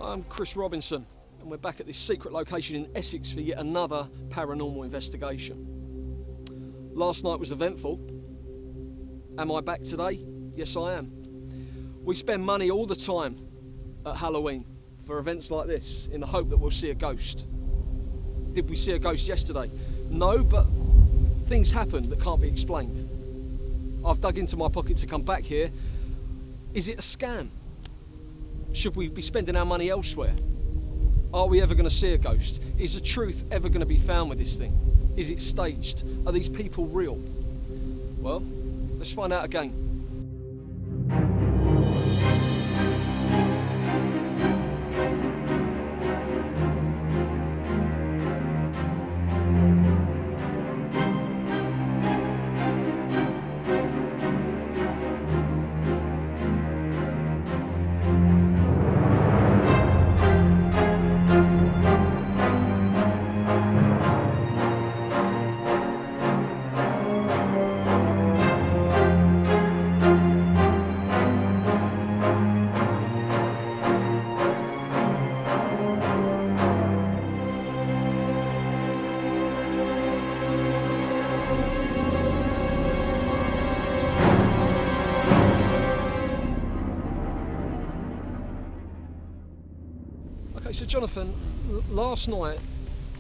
I'm Chris Robinson, and we're back at this secret location in Essex for yet another paranormal investigation. Last night was eventful. Am I back today? Yes, I am. We spend money all the time at Halloween for events like this in the hope that we'll see a ghost. Did we see a ghost yesterday? No, but things happen that can't be explained. I've dug into my pocket to come back here. Is it a scam? Should we be spending our money elsewhere? Are we ever going to see a ghost? Is the truth ever going to be found with this thing? Is it staged? Are these people real? Well, let's find out again. Okay, so Jonathan, last night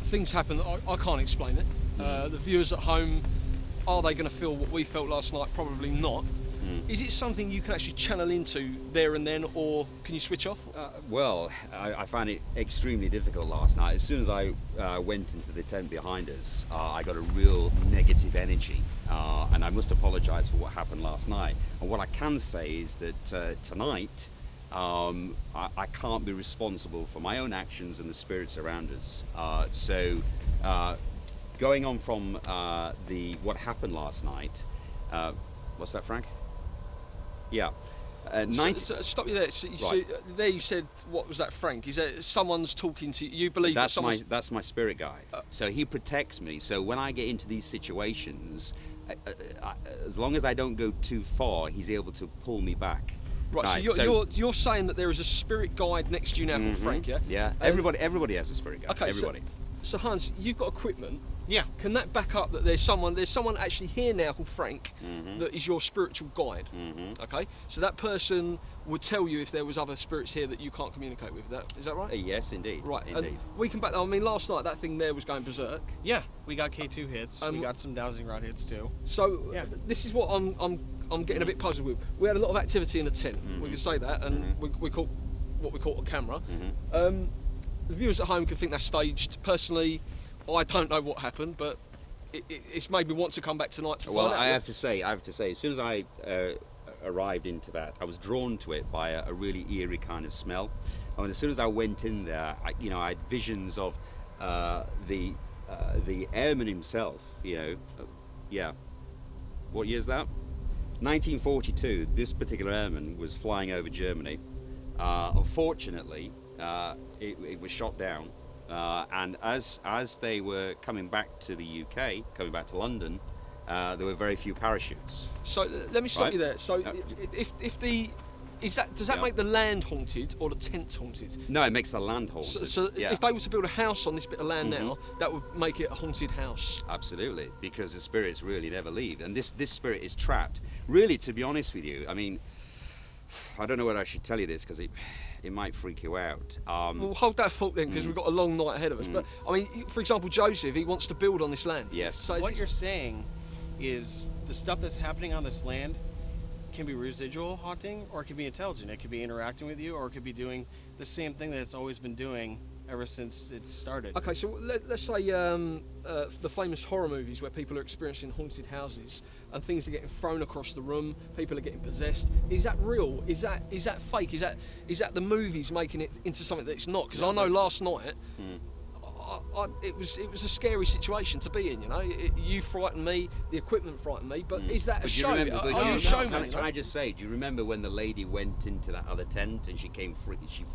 things happened that I can't explain it. The viewers at home, are they going to feel what we felt last night? Probably not. Is it something you can actually channel into there and then, or can you switch off? Well, I found it extremely difficult last night. As soon as I went into the tent behind us, I got a real negative energy, and I must apologise for what happened last night. And what I can say is that tonight, I can't be responsible for my own actions and the spirits around us. So, going on from what happened last night, what's that, Frank? Yeah. So stop you there. So there you said, what was that, Frank? Is that someone's talking to you? You believe that's my spirit guide. So he protects me. So when I get into these situations, as long as I don't go too far, he's able to pull me back. Right, so you're saying that there is a spirit guide next to you now called Frank, yeah? Yeah, everybody has a spirit guide. Okay, everybody. So Hans, you've got equipment. Yeah. Can that back up that there's someone actually here now called Frank that is your spiritual guide? Okay, so that person would tell you if there was other spirits here that you can't communicate with. Is that right? Yes, indeed. Right, indeed. And we can back. I mean, last night that thing there was going berserk. Yeah, we got K2 hits. We got some dowsing rod hits too. So yeah. This is what I'm getting a bit puzzled with. We had a lot of activity in the tent. We can say that, and we caught what we caught on camera. The viewers at home can think that's staged. Personally, I don't know what happened, but it's made me want to come back tonight to find out. Well, I have to say, as soon as I arrived into that, I was drawn to it by a really eerie kind of smell. And as soon as I went in there, I had visions of the airman himself. Yeah. What year is that? 1942. This particular airman was flying over Germany. Unfortunately, it was shot down. And as they were coming back to the UK, coming back to London, there were very few parachutes. So let me stop you there. So does that make the land haunted or the tent haunted? No, it makes the land haunted. So if they were to build a house on this bit of land now, that would make it a haunted house. Absolutely, because the spirits really never leave, and this spirit is trapped. Really, to be honest with you, I mean, I don't know whether I should tell you this because it might freak you out. Well, hold that thought then, because we've got a long night ahead of us. But I mean, for example, Joseph, he wants to build on this land. Yes. So what you're saying is the stuff that's happening on this land can be residual haunting, or it could be intelligent. It could be interacting with you, or it could be doing the same thing that it's always been doing ever since it started. Okay, so let's say the famous horror movies where people are experiencing haunted houses and things are getting thrown across the room, people are getting possessed. Is that real? Is that fake? Is that the movies making it into something that it's not? Because I know last night it was a scary situation to be in. You frightened me, the equipment frightened me. But is that a show? Can I just say? Do you remember when the lady went into that other tent and she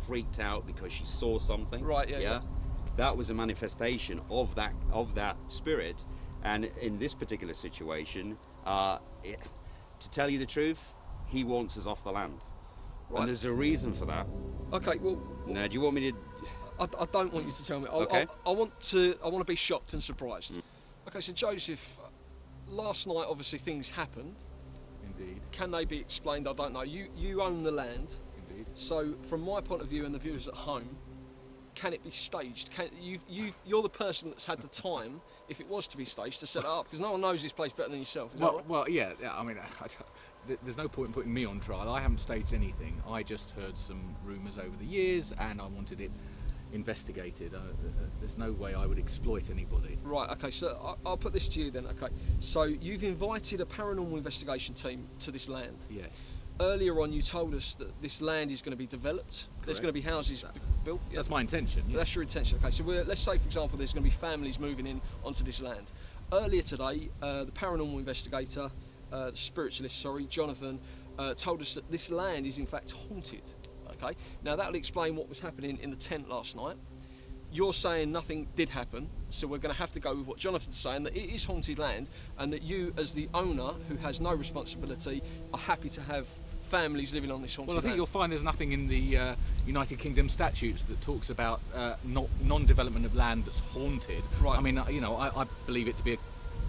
freaked out because she saw something? Right. Yeah. That was a manifestation of that spirit. And in this particular situation, to tell you the truth, he wants us off the land. Right. And there's a reason for that. Okay, well, Now, do you want me to? I don't want you to tell me. Okay. I want to be shocked and surprised. Okay, so Joseph, last night obviously things happened. Indeed. Can they be explained? I don't know. You own the land. Indeed. So from my point of view and the viewers at home, can it be staged? You're the person that's had the time, if it was to be staged, to set it up, because no one knows this place better than yourself. Is that right? Well, yeah. I mean, there's no point in putting me on trial. I haven't staged anything. I just heard some rumours over the years, and I wanted it investigated. There's no way I would exploit anybody. Right, okay, so I'll put this to you then, okay. So you've invited a paranormal investigation team to this land. Yes. Earlier on you told us that this land is going to be developed. There's Correct. going to be houses built. Yeah. That's my intention. Yeah. That's your intention, okay. So let's say, for example, there's going to be families moving in onto this land. Earlier today, the paranormal investigator, the spiritualist, sorry, Jonathan, told us that this land is in fact haunted. Okay, now that'll explain what was happening in the tent last night. You're saying nothing did happen, so we're going to have to go with what Jonathan's saying, that it is haunted land, and that you, as the owner, who has no responsibility, are happy to have families living on this haunted Well, I think land. you'll find there's nothing in the United Kingdom statutes that talks about non-development of land that's haunted. Right. I mean, I believe it to be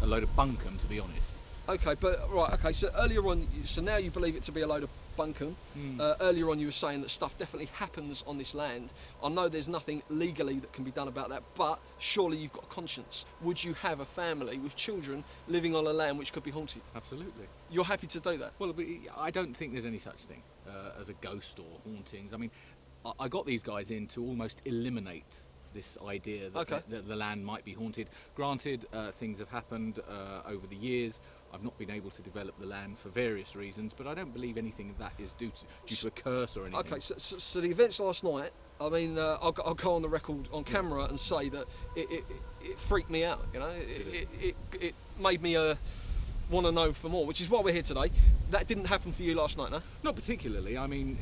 a load of bunkum, to be honest. Okay, but right, okay. So earlier on, so now you believe it to be a load of bunkum. Earlier on, you were saying that stuff definitely happens on this land. I know there's nothing legally that can be done about that, but surely you've got a conscience. Would you have a family with children living on a land which could be haunted? Absolutely. You're happy to do that? Well, I don't think there's any such thing as a ghost or hauntings. I mean, I got these guys in to almost eliminate this idea that, Okay. that the land might be haunted. Granted, things have happened over the years. I've not been able to develop the land for various reasons, but I don't believe anything of that is due to a curse or anything. Okay, so the events last night, I mean, I'll go on the record on camera and say that it freaked me out, you know, it made me want to know for more, which is why we're here today. That didn't happen for you last night, no? Not particularly. I mean,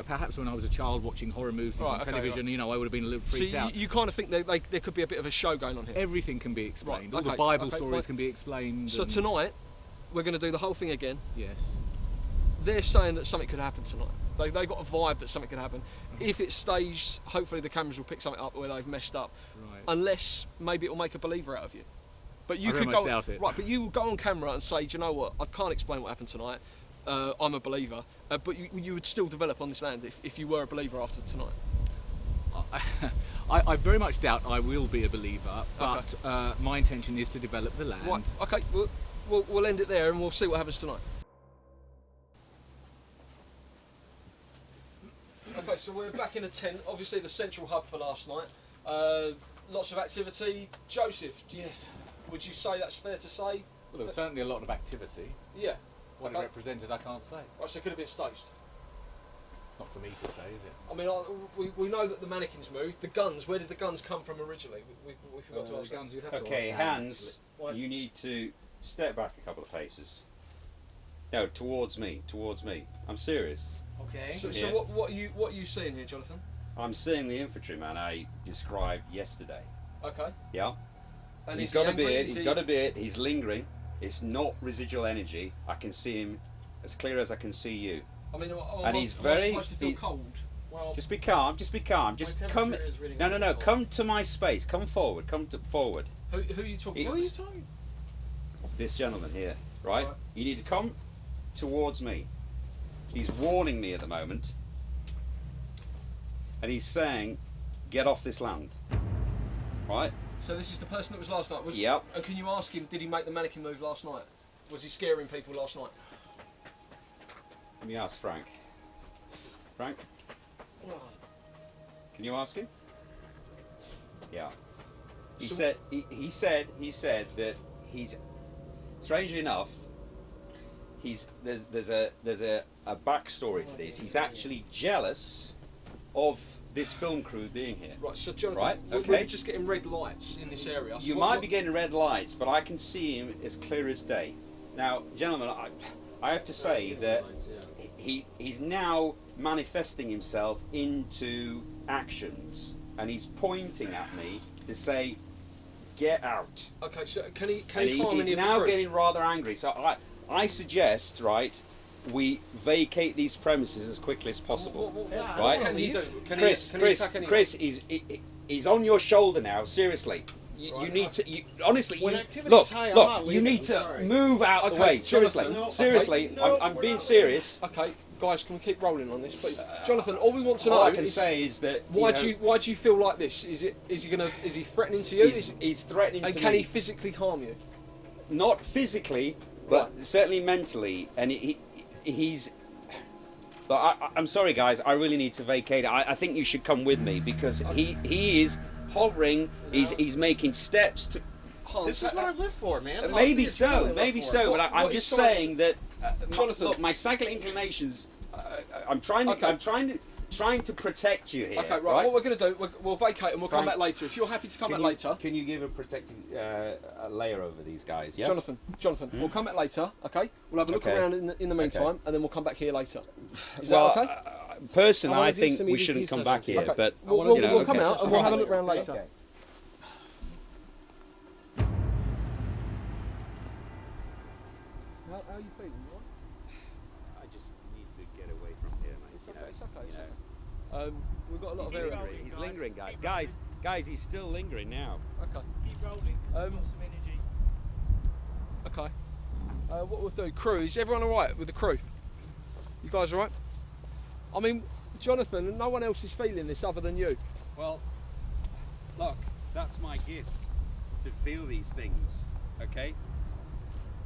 perhaps when I was a child watching horror movies on television, I would have been a little freaked out. So you kind of think that there could be a bit of a show going on here? Everything can be explained. Right, All okay, the Bible okay, stories fine. can be explained. So tonight, we're going to do the whole thing again. Yes. They're saying that something could happen tonight. They got a vibe that something could happen. If it's staged, hopefully the cameras will pick something up where they've messed up. Right. Unless maybe it'll make a believer out of you. But you I could very go much doubt it. right. But you will go on camera and say, do you know what? I can't explain what happened tonight. I'm a believer. But you would still develop on this land if you were a believer after tonight. I very much doubt I will be a believer, but my intention is to develop the land. Right. Okay. We'll end it there and we'll see what happens tonight. Okay, so we're back in a tent, obviously the central hub for last night. Lots of activity. Joseph, Yes. would you say that's fair to say? Well, there was certainly a lot of activity. Yeah. What Okay. it represented, I can't say. Right, so it could have been staged. Not for me to say, is it? I mean, we know that the mannequins moved. The guns, where did the guns come from originally? We forgot to ask that. Guns, you'd have to Okay, ask Dan, Hans, Why? you need to step back a couple of paces. No, towards me. I'm serious. Okay. So, Yeah. what are you seeing here, Jonathan? I'm seeing the infantryman I described yesterday. Okay. Yeah. And He's is he got a angry? beard. Is He's he- got a beard. He's lingering. It's not residual energy. I can see him as clear as I can see you. I mean, And he's am I very- supposed to feel he- cold? Well, Just be calm. Just come. temperature is really No. cold. Come to my space. Come forward. forward. who are you talking Who to? are you talking? This gentleman here, right? Right. You need to come towards me. He's warning me at the moment, and he's saying, "Get off this land." Right? So this is the person that was last night. Yep. And can you ask him, did he make the mannequin move last night? Was he scaring people last night? Let me ask Frank. Frank, can you ask him? Yeah. He So- said. He said that he's. Strangely enough, there's a backstory to this. He's actually jealous of this film crew being here. Right, so Jonathan, Right, we're okay. just getting red lights in this area. So You what- might be getting red lights, but I can see him as clear as day. Now, gentlemen, I have to say that he's now manifesting himself into actions, and he's pointing at me to say, "Get out." Okay, so can he And harm he's any of the now crew? getting rather angry. So I suggest, right, we vacate these premises as quickly as possible. Right? Can you do? Chris, Can you attack anyone? Chris, he's on your shoulder now. Seriously, you need to. Honestly, When you, activity's look, high, I'm look. not You leaving, need I'm to sorry. move out the Okay, way. Seriously, Jonathan, no, seriously. no, I'm we're being not serious. Okay, guys, can we keep rolling on this? But Jonathan, all we want to know All I can is say is that why do you feel like this? Is he threatening to you? he's threatening And to can me. he physically harm you? Not physically, but certainly mentally, and he's. But I'm sorry, guys. I really need to vacate. I think you should come with me because he is hovering. He's making steps to. Hans, This is what I live for, man. Maybe This is what I so, live maybe for. so. But I'm what just is science? saying that. Jonathan. Look, my cycle inclinations. I'm trying to protect you here. Okay, right. What we're going to do, we'll vacate and we'll come Try- back later. If you're happy to come back Can you- later, Can you give a protective layer over these guys? Yeah. Jonathan, we'll come back later. Okay, we'll have a look Okay. around in the meantime, Okay. and then we'll come back here later. Is Well, that okay? Personally, I wanna I do think some we EVP shouldn't come back sessions. here. Okay. But We'll you know, we'll come out and we'll have a look around later. Okay. How are you feeling? You all I just need to get away from here, mate. right? It's okay. you know. We've got a lot He's of area. lingering. He's lingering, guys. Guys, he's still lingering now. Okay. Keep rolling. Got some energy. Okay. What we'll do, crew, is everyone alright with the crew? You guys alright? I mean, Jonathan, no one else is feeling this other than you. Well, look, that's my gift to feel these things. Okay.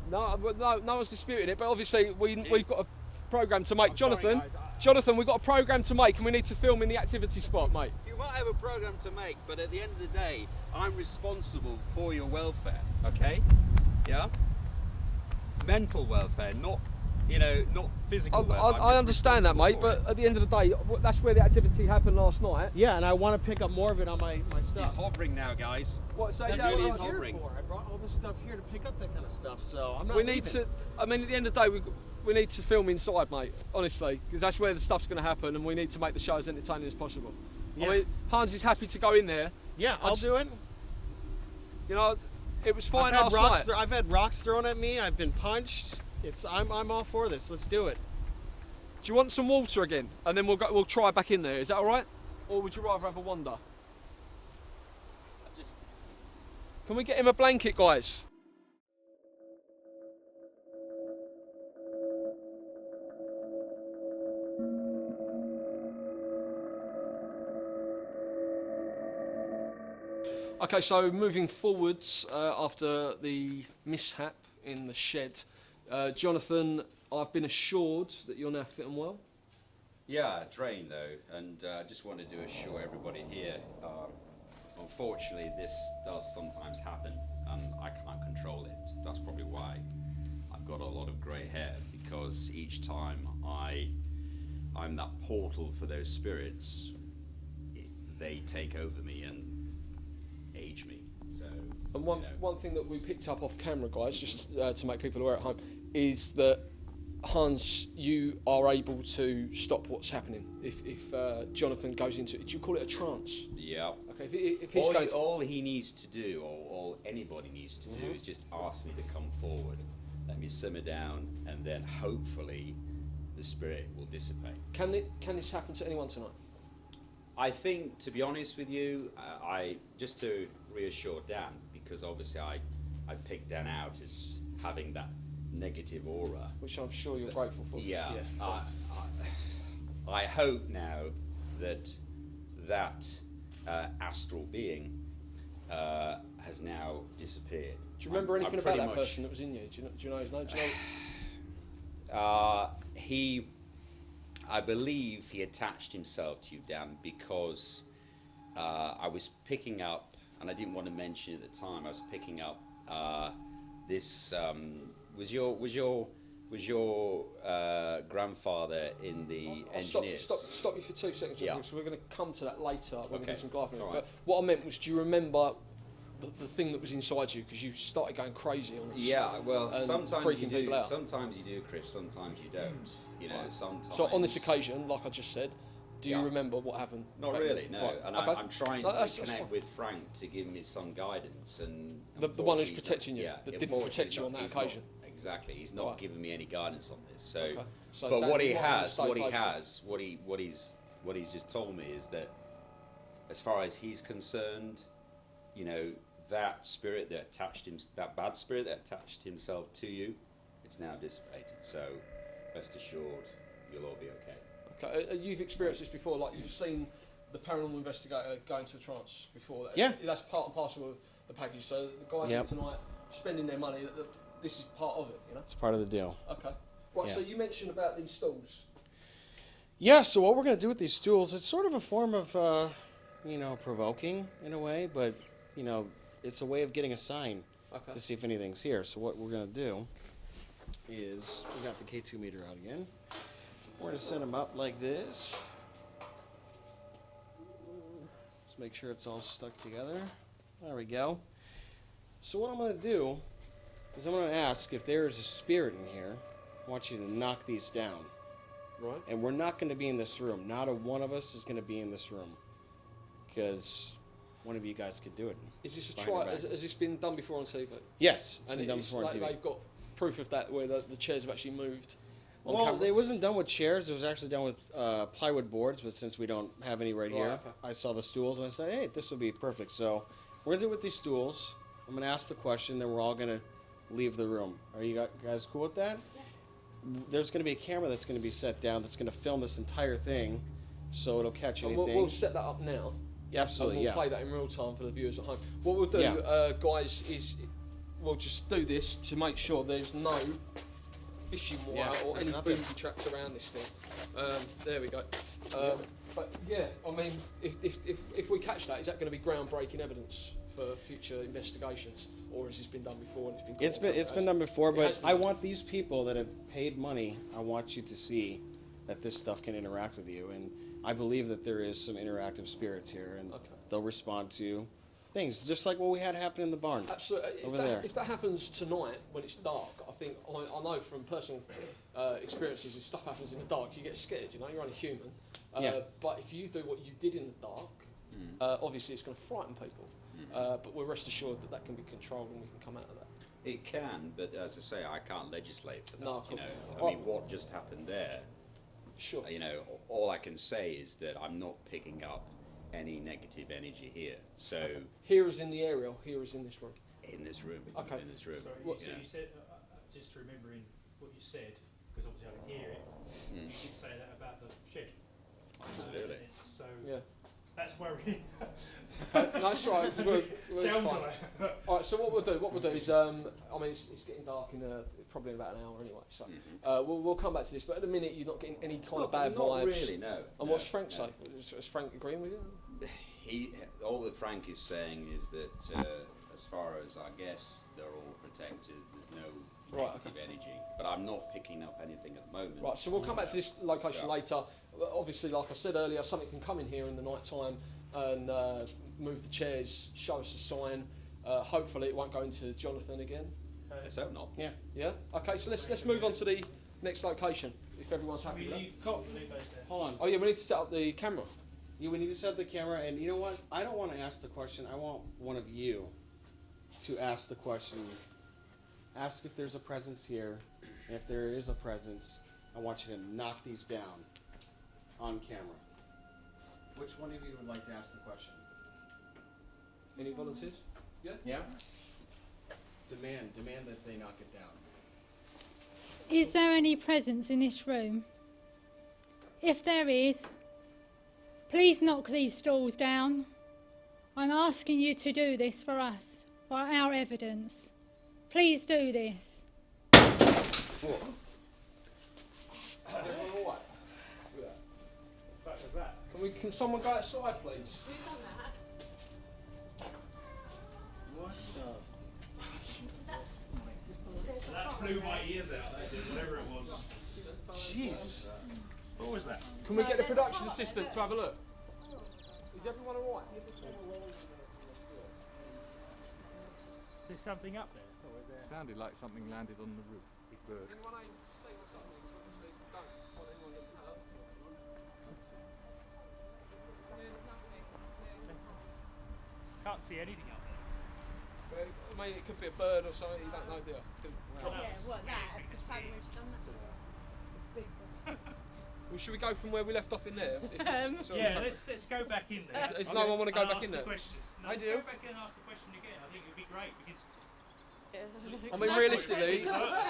No one's disputing it, but obviously we've got a program to make. I'm sorry, Jonathan, guys, Jonathan, we've got a program to make and we need to film in the activity spot, mate. You might have a program to make, but at the end of the day, I'm responsible for your welfare. Okay. Yeah. Mental welfare, not physical welfare. I'm I just understand that, mate, responsible for but at the end of the day, that's where the activity happened last night. Yeah, and I want to pick up more of it on my it. He's stuff. hovering now, guys. What say That's that? really what is I'm here hovering. for. I brought all this stuff here to pick up that kind of stuff, so I'm not We need leaving. to. I mean, at the end of the day, we need to film inside, mate. Honestly, because that's where the stuff's going to happen, and we need to make the show as entertaining as possible. Yeah. I mean, Hans is happy to go in there. Yeah, I I'll just- do it. You know, it was fine I've last night. I've had rocks thrown at me. I've been punched. I'm all for this. Let's do it. Do you want some water again? And then we'll try back in there. Is that all right? Or would you rather have a wander? Can we get him a blanket, guys? Okay, so moving forwards after the mishap in the shed, Jonathan, I've been assured that you're now fit and well. Yeah, trained though, and I just wanted to assure everybody here. Unfortunately, this does sometimes happen, and I can't control it. That's probably why I've got a lot of grey hair, because each time I'm that portal for those spirits, they take over me and age me. So. And one thing that we picked up off camera, guys, just to make people aware at home, is that Hans, you are able to stop what's happening if Jonathan goes into it. Do you call it a trance? Yeah. Okay, if he's going to... All he needs to do, or all anybody needs to do, is just ask me to come forward, let me simmer down, and then hopefully the spirit will dissipate. Can this happen to anyone tonight? I think, to be honest with you, I just to reassure Dan, because obviously I picked Dan out as having that negative aura. Which I'm sure you're grateful for. Yeah. I hope now that astral being has now disappeared. Do you remember I'm anything about pretty that much- person that was in you? Do you know his name? Do you know? I believe he attached himself to you, Dan, because I was picking up, and I didn't want to mention it at the time. I was picking up this. Was your grandfather in the engineers? Stop you for 2 seconds, Yeah. because we're going to come to that later when we Okay. do some gliding. All right. But what I meant was, do you remember the thing that was inside you? Because you started going crazy on us. Yeah, well, and sometimes you freaking people do. out. Sometimes you do, Chris. Sometimes you don't. You know, sometimes. So on this occasion, like I just said, do you Yeah. remember what happened? Not back really, then? no. Right, And okay. I'm trying No, to that's connect fine. with Frank to give me some guidance, and The one who's unfortunately, protecting you, yeah, that didn't unfortunately protect you on that he's not- occasion. exactly. He's not Right. giving me any guidance on this. So, Okay. So but Dan, what he you might wanna has, stay posted. what he's just told me is that, as far as he's concerned, you know, that spirit that attached him, that bad spirit that attached himself to you, it's now dissipated. So, rest assured, you'll all be okay. Okay, you've experienced this before, like you've seen the paranormal investigator go into a trance before. Yeah. That's part and parcel of the package. So the guys Yep. here tonight spending their money, this is part of it, you know? It's part of the deal. Okay. Right, Yeah. so you mentioned about these stools. Yeah, so what we're going to do with these stools, it's sort of a form of, you know, provoking in a way, but, you know, it's a way of getting a sign Okay. to see if anything's here. So what we're going to do is, we got the K2 meter out again. We're going to set them up like this. Let's make sure it's all stuck together. There we go. So what I'm going to do is I'm going to ask if there is a spirit in here. I want you to knock these down. Right. And we're not going to be in this room. Not a one of us is going to be in this room. Because one of you guys could do it. Is this a Behind your try? back. Has this been done before on TV? Yes, it's And been done it's before on like TV. they've got proof of that, where the chairs have actually moved on Well, camera. it wasn't done with chairs. It was actually done with plywood boards. But since we don't have any right Right, here, okay. I saw the stools and I said, "Hey, this would be perfect." So we're gonna do it with these stools. I'm gonna ask the question, then we're all gonna leave the room. Are you guys cool with that? There's gonna be a camera that's gonna be set down that's gonna film this entire thing, so it'll catch And anything. we'll set that up now. Yeah, absolutely, And we'll yeah. play that in real time for the viewers at home. What we'll do, Yeah. guys, is we'll just do this to make sure there's no fishing wire Yeah, or there's any nothing. booby traps around this thing. There we go. But yeah, I mean, if we catch that, is that going to be groundbreaking evidence for future investigations, or has this been done before and it's been? It's been done before, It but has been I done. want these people that have paid money. I want you to see that this stuff can interact with you, and I believe that there is some interactive spirits here, and Okay. they'll respond to things just like what we had happen in the barn. Absolutely. Over there. If that happens tonight when it's dark, I think I know from personal experiences, if stuff happens in the dark, you get scared. You know, you're only human. Yeah. But if you do what you did in the dark, obviously it's going to frighten people. But we're rest assured that that can be controlled and we can come out of that. It can, but as I say, I can't legislate for that. No, of you course know, not. I mean, what just happened there? Sure. You know, all I can say is that I'm not picking up any negative energy here. So Here is in the area, or here is in this room. in this room, Okay. in this room, Sorry, What- so yeah. you said, just remembering what you said, because obviously I can hear it, you did say that about the shed. Absolutely. So Yeah. that's worrying. No, that's all right. 'Cause we're Sound fine. like. All right. So what we'll do is, I mean, it's getting dark in probably about an hour anyway. So we'll come back to this. But at the minute, you're not getting any kind of bad not vibes. really, no. And no, what's Frank no. say? Is Frank agreeing with you? All that Frank is saying is that as far as I guess they're all protected, there's no Right, negative energy. But I'm not picking up anything at the moment. Right. So we'll come back to this location Yeah. later. Obviously, like I said earlier, something can come in here in the night time and move the chairs, show us a sign. Hopefully, it won't go into Jonathan again. Let's hope not. Yeah. Yeah. Okay. So let's move on to the next location. If everyone's happy with that. Leave those there. Hold on. Oh yeah, we need to set up the camera. Yeah, we need to set up the camera, and you know what? I don't want to ask the question. I want one of you to ask the question. Ask if there's a presence here, and if there is a presence, I want you to knock these down on camera. Which one of you would like to ask the question? Any volunteers? Yeah. Yeah? Demand that they knock it down. Is there any presence in this room? If there is, please knock these stools down. I'm asking you to do this for us, for our evidence. Please do this. Everyone all right? Yeah. What was that? Can someone go outside, please? What So that blew my ears out, that did, whatever it was. Jeez. What was that? Can we get the production assistant to have a look? Is everyone all right? There's something up there. Or is there? Sounded like something landed on the roof. Big bird. Anyone able to see what's happening? 'Cause obviously we don't want anyone getting hurt. Can't see anything up there. Well, I mean, it could be a bird or something. You don't know, do you? What that? It's probably when she's done that. Well, should we go from where we left off in there? Yeah, let's go back in there. Does no one want to go and back ask in the there? question. No, I let's do. go back and ask the question again. I think it would be great because I mean, realistically, Yeah.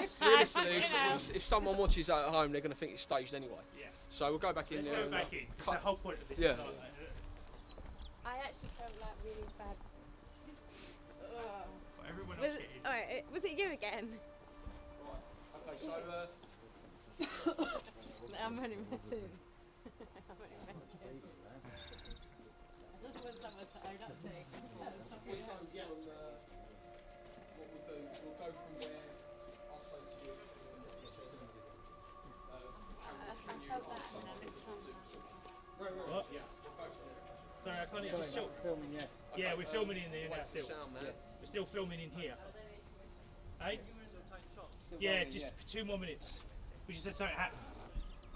if someone watches that at home, they're going to think it's staged anyway. yeah. So we'll go back in Let's there. go and, back in. 'Cause cut. the whole point of this Yeah. is like that. I actually felt like really bad. Ugh. But everyone Was else it, get in. alright, was it you again? Okay, so I'm only messing. I'm only messing. I just want someone to own up to it. we go from what we do. We'll go from where I'll say to you. Can you felt that ask and I someone? looked What? Yeah, we'll go from there. Sorry, I can't even still. Yeah, we're filming in there now Wait for the still. sound, man. We're still filming in here. Hey? Yeah, just 2 more minutes. We just had something happen.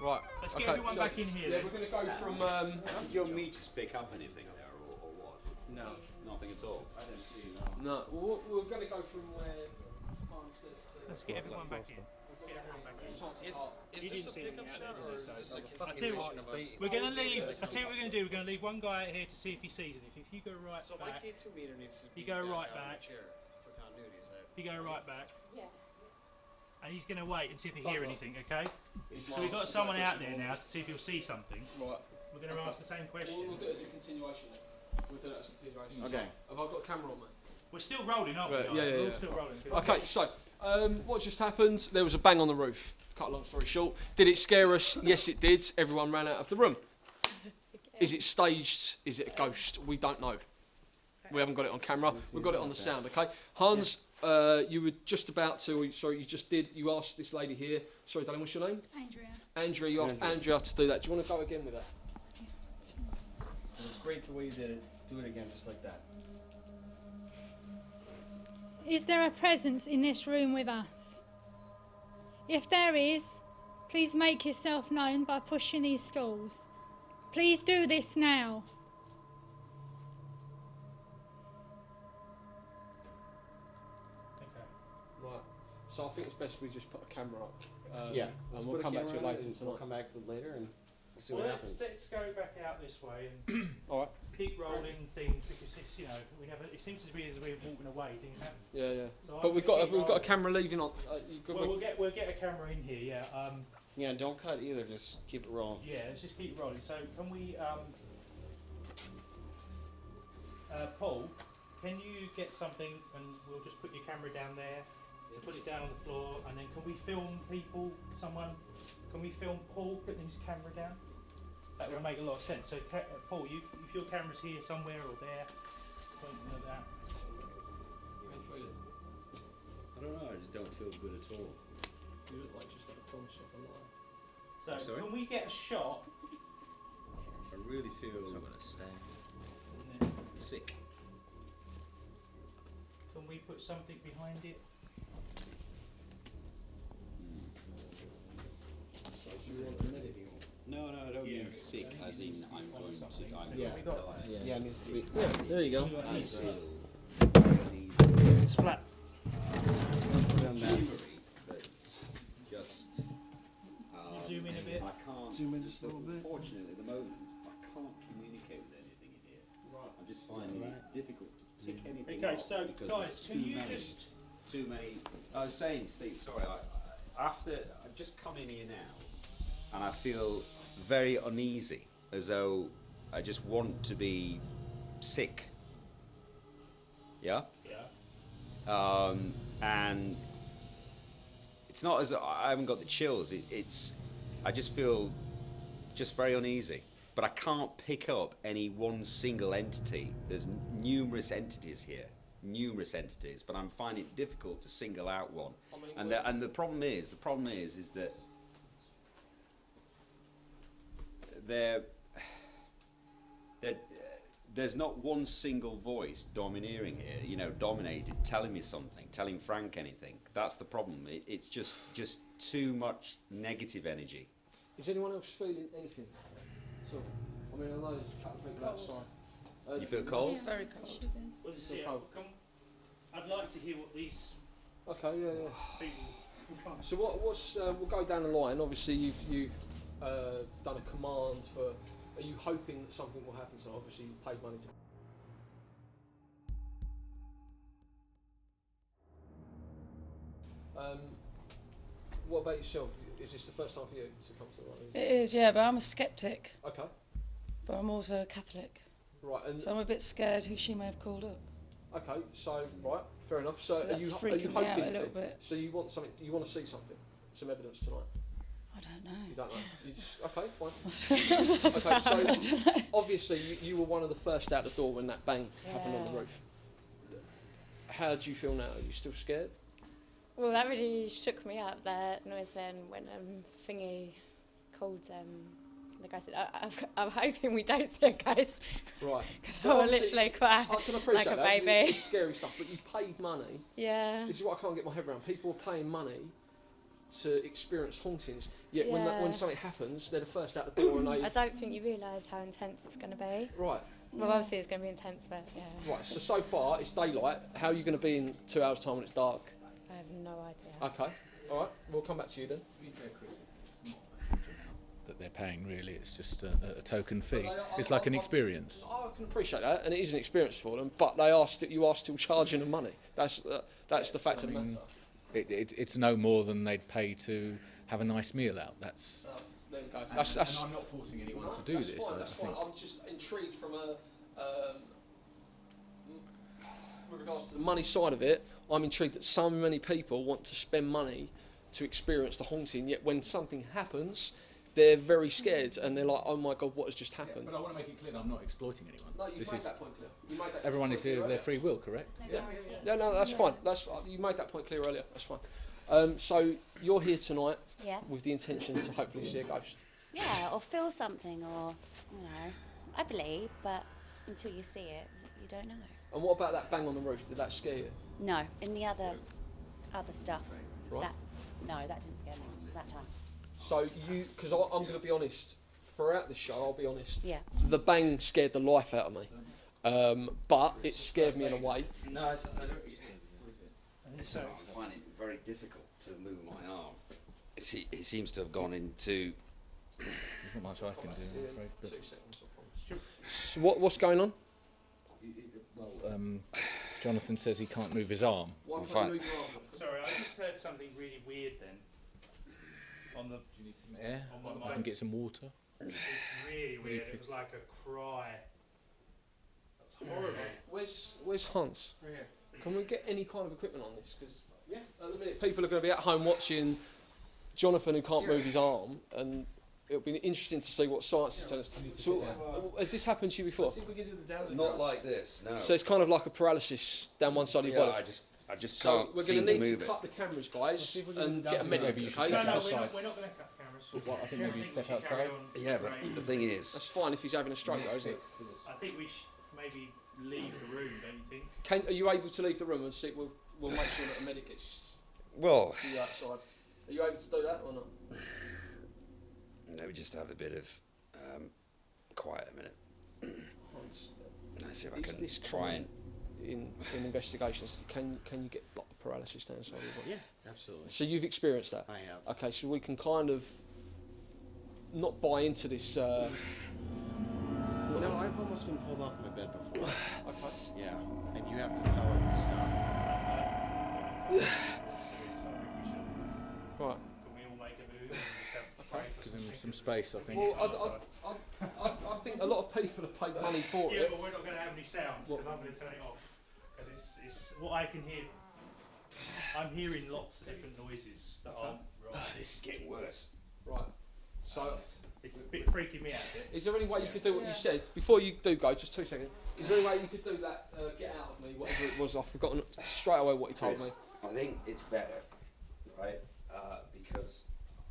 Right. Let's get everyone back in here Yeah, then. we're going to go from. Did your meters pick up anything there, or what? No, Nothing at all. I didn't see you. No, we're going to go from where. Hans says, Let's get everyone back in. Let's get everyone back in. Is this a pickup shot or is this a I'll tell you what, we're going to leave. I'll tell you what we're going to do. We're going to leave one guy out here to see if he sees anything. If you go right So my back, K2 meter needs to be You go right out of back. the chair for continuity. Is that? you go right back, Yeah. and he's going to wait and see if he hear Right. anything. Okay? So we've got someone out there now to see if he'll see something. Right. We're going to ask the same question. We'll do it as a continuation. We'll do it as a continuation. Okay. Have I got a camera on, mate? We're still rolling, aren't we? Right, guys? yeah, yeah, We're all yeah. still rolling. Okay, so what just happened? There was a bang on the roof. Cut a long story short. Did it scare us? Yes, it did. Everyone ran out of the room. Is it staged? Is it a ghost? We don't know. We haven't got it on camera. We've got it on the sound. Okay, Hans, you were just about to. Sorry, you just did. You asked this lady here. Sorry, darling, what's your name? Andrea. Andrea. You asked Andrea to do that. Do you want to go again with that? It was great the way you did it. Do it again, just like that. Is there a presence in this room with us? If there is, please make yourself known by pushing these stools. Please do this now. Okay. Right. So I think it's best we just put a camera up. Yeah. And we'll come back to it later We'll tonight. come back to it later and we'll see Well, what let's happens. go back out this way and All right. keep rolling things because it's, we never. It seems to be as we're walking away, things happen. Yeah, yeah. So But I'm we've gonna got keep we've got a rolling. camera leaving on. You good? Well, we'll get a camera in here. Yeah. Yeah, don't cut either. Just keep it rolling. Yeah. Let's just keep rolling. So can we, Paul? Can you get something and we'll just put your camera down there. So put it down on the floor, and then can we film people? Can we film Paul putting his camera down? That would make a lot of sense. So, Paul, if your camera's here somewhere or there, something like that. I don't know. I just don't feel good at all. You look like just got a promise of a lie. So, I'm sorry? can we get a shot? I really feel And then sick. can we put something behind it? No, I don't mean sick as in I'm going to. I'm Yeah. going to die. Yeah, it needs to be. Yeah, there you go. I feel It's flat. Put it on that. memory, but just. You zoom in a bit. I can't. Zoom in just a little bit. Unfortunately, at the moment, I can't communicate with anything in here. Right. I'm just finding it difficult to pick anything Okay, up so because guys, there's can too you many. just? Too many. I was saying, Steve. Sorry. After I've just come in here now, and I feel very uneasy, as though I just want to be sick. Yeah. Yeah. And it's not as I haven't got the chills. It's I just feel just very uneasy. But I can't pick up any one single entity. There's numerous entities here, but I'm finding it difficult to single out one. I mean, And the problem is that there's not one single voice domineering here, telling me something, telling Frank anything. That's the problem. It's just too much negative energy. Is anyone else feeling anything at all? I mean, I know there's a couple of people outside. You feel cold? Yeah, Very cold. shivers. Well, this is Still it. cold. I'd like to hear what these Okay, yeah. people. So what's we'll go down the line. Obviously, you've done a command for. Are you hoping that something will happen? So obviously, you've paid money to. What about yourself? Is this the first time for you to come to the one? It is, yeah, but I'm a skeptic, Okay, but I'm also a Catholic. right, and So I'm a bit scared who she may have called up. okay, so right, fair enough. So, So are that's you freaking me out hoping? a little bit. So you want something? You want to see something? Some evidence tonight? I don't You know. don't know. You just, okay, fine. Okay, so obviously you were one of the first out the door when that bang happened on the Yeah. roof. How do you feel now? Are you still scared? Well, that really shook me up, that noise then when Thingy called the guy said, I'm hoping we don't see a ghost. Right. Because Well, I will obviously, literally cry I can appreciate like a that. 'Cause baby. It's scary stuff, but you paid money. Yeah. This is what I can't get my head around. People are paying money to experience hauntings, yet when Yeah. when something happens, they're the first out the door and I they... don't think you realise how intense it's going to be. Right, Well, obviously it's going to be intense, but yeah, right. So far, it's daylight. How are you going to be in 2 hours' time when it's dark? I have no idea. Okay, all right. We'll come back to you then. To be fair, Chris, it's not a huge amount that they're paying really. It's just a token fee. But It's like an experience. I can appreciate that, and it is an experience for them. But you are still charging them money. That's the fact of the matter. It's no more than they'd pay to have a nice meal out. That's. There you go. And That's I'm not forcing anyone to do that's this. Fine, that's I think. fine. I'm just intrigued from with regards to the money side of it. I'm intrigued that so many people want to spend money to experience the haunting. Yet when something happens, they're very scared and they're like, "Oh my God, what has just happened?" But I want to make it clear that I'm not exploiting anyone. No, you've This made is that point clear. You made that everyone point is here clear of their earlier. free will, correct? Yeah, no, that's fine. You made that point clear earlier. That's fine. So you're here tonight Yeah. with the intention to hopefully see a ghost. Yeah, or feel something, or, you know, I believe, but until you see it, you don't know. And what about that bang on the roof? Did that scare you? No, in the other stuff, Right. that didn't scare me that time. So because I'm going to be honest, throughout the show, I'll be honest. Yeah. The bang scared the life out of me, but it scared me in a way. No, I don't. It's just I find it very difficult to move my arm. It seems to have gone into. There's not much I can do, I'm afraid. But 2 seconds, I promise. So what's going on? well, Jonathan says he can't move his arm. Why can't fine. you move your arm? Sorry, I just heard something really weird then. On the, Do you need some air? On my I can get some water. it's really weird. It was like a cry. That's horrible. Where's Hans? Right here. Can we get any kind of equipment on this? Because at the minute people are going to be at home watching Jonathan who can't move his arm, and it'll be interesting to see what science is telling us. So, has this happened to you before? Let's see if we can do the downs and Not drops. like this, no. So it's kind of like a paralysis down one side of your yeah, body. I just So can't we're seem going to to need move to it. cut the cameras, guys, see if we can and do get a that. minute. Maybe you should Okay? step No, outside. we're not going to cut cameras. Well, I think maybe you step we should carry outside. on Yeah, but praying. the thing is, That's fine if he's having a stroke, though, isn't it? I think we should maybe leave the room, don't you think? Are you able to leave the room and see? We'll make sure that a medic gets well, to you outside. Are you able to do that or not? let me just have a bit of quiet a minute. Hans, Let's see if I is can this try and. in investigations, can you get like paralysis down the side of your body? Yeah, absolutely. So you've experienced that. I have. Okay, so we can kind of not buy into this. No, I've almost been pulled off my bed before. Okay. Yeah, and you have to tell it to stop. Right. Can we all make a move and just have a break or Give him something? some space, I think. Well, I think a lot of people have paid money for Yeah, it. but we're not going to have any sounds because I'm going to turn it off. Because it's what I can hear. I'm hearing lots of different noises that aren't right. This is getting worse. Right. So, It's a bit freaking me out a bit. is there any way you could do what you said before you do go? Just 2 seconds. Is there any way you could do that? Get out of me, whatever it was. I've forgotten straight away what he told me. I think it's better, right? Because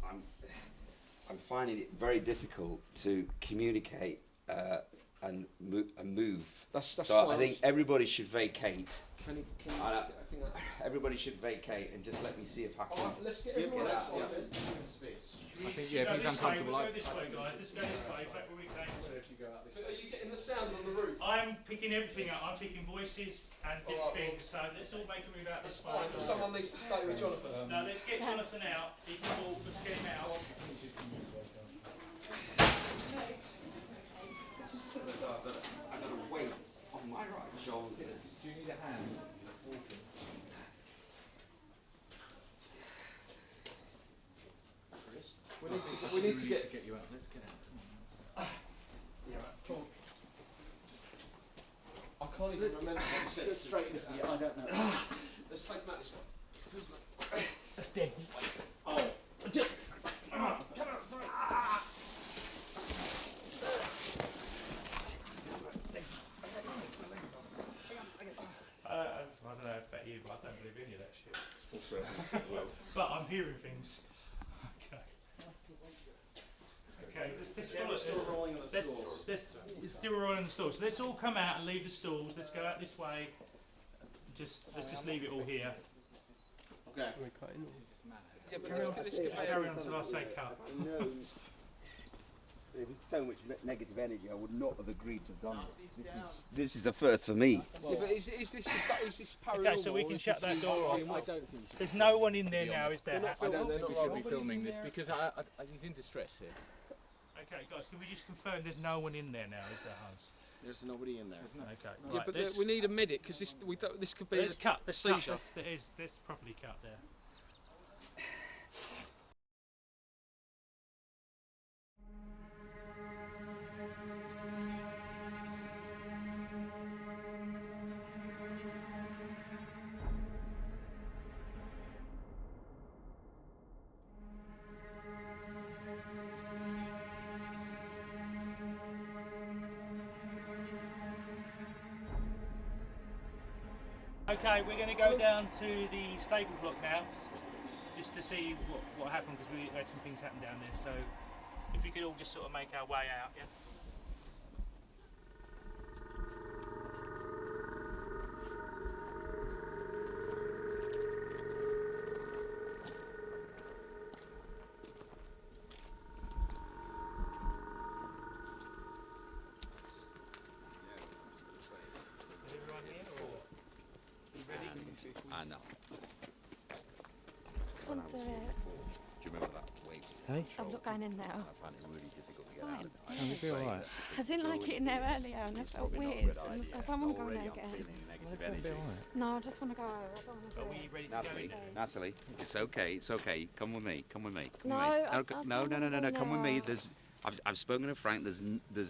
I'm finding it very difficult to communicate and move. That's So fine. I think everybody should vacate. Can you I don't- I think that, Everybody should vacate and just let me see if I can. alright, let's get everyone Get out, outside. yes. then. Space. I think, yeah, if he's uncomfortable, We'll I- go this way, guys. Let's go this way. Back where we came. So are you getting the sound on the roof? I'm picking everything up. I'm picking voices and different things. So let's all make a move out this way. Someone needs to stay with Jonathan. No, let's get Jonathan out. He can walk. Let's get him out. I've got a weight on my right shoulder. Do you need a hand? We need to get you out. Let's get out. Yeah, come on. I can't even remember what you said. Straight into the. I don't know. Let's take him out this way. Dead. Oh. I don't know about you, but I don't believe any of that shit. But I'm hearing things. Okay. Okay, it's still rolling on the stools. It's still rolling on the stools. So let's all come out and leave the stools. Let's go out this way. Let's just leave it all here. Okay. Yeah, but Carry on until I say cut. No. There was so much negative energy. I would not have agreed to have done this. This is the first for me. Yeah, but is this paranormal? Okay, so we can shut that door off. I don't think so. There's no one in there now, is there? I don't think we should be filming this because he's in distress here. Okay, guys, can we just confirm there's no one in there now, is there, Hans? There's nobody in there. Okay. Yeah, Right, but we need a medic because this could be let's cut. Let's cut. seizure. Let's properly cut there. Okay, we're going to go down to the stable block now, just to see what happened, because we had some things happen down there. So, if we could all just sort of make our way out, yeah. Is everyone here, or what? Are you ready? I know. Can't do it. Do you remember that weight? Hey? I'm not going in now. I found it really difficult to get Fine. out. Can you feel alright? I didn't like it in there earlier and I felt weird. And I don't want to go in there again. Negative energy. No, I just want to go. I don't want to Are do we it. ready to go in Natalie, there? Natalie, it's okay, it's okay. Come with me, come with me. Come No, with me. I No, don't no, wanna come with me. now. There's, I've spoken to Frank. There's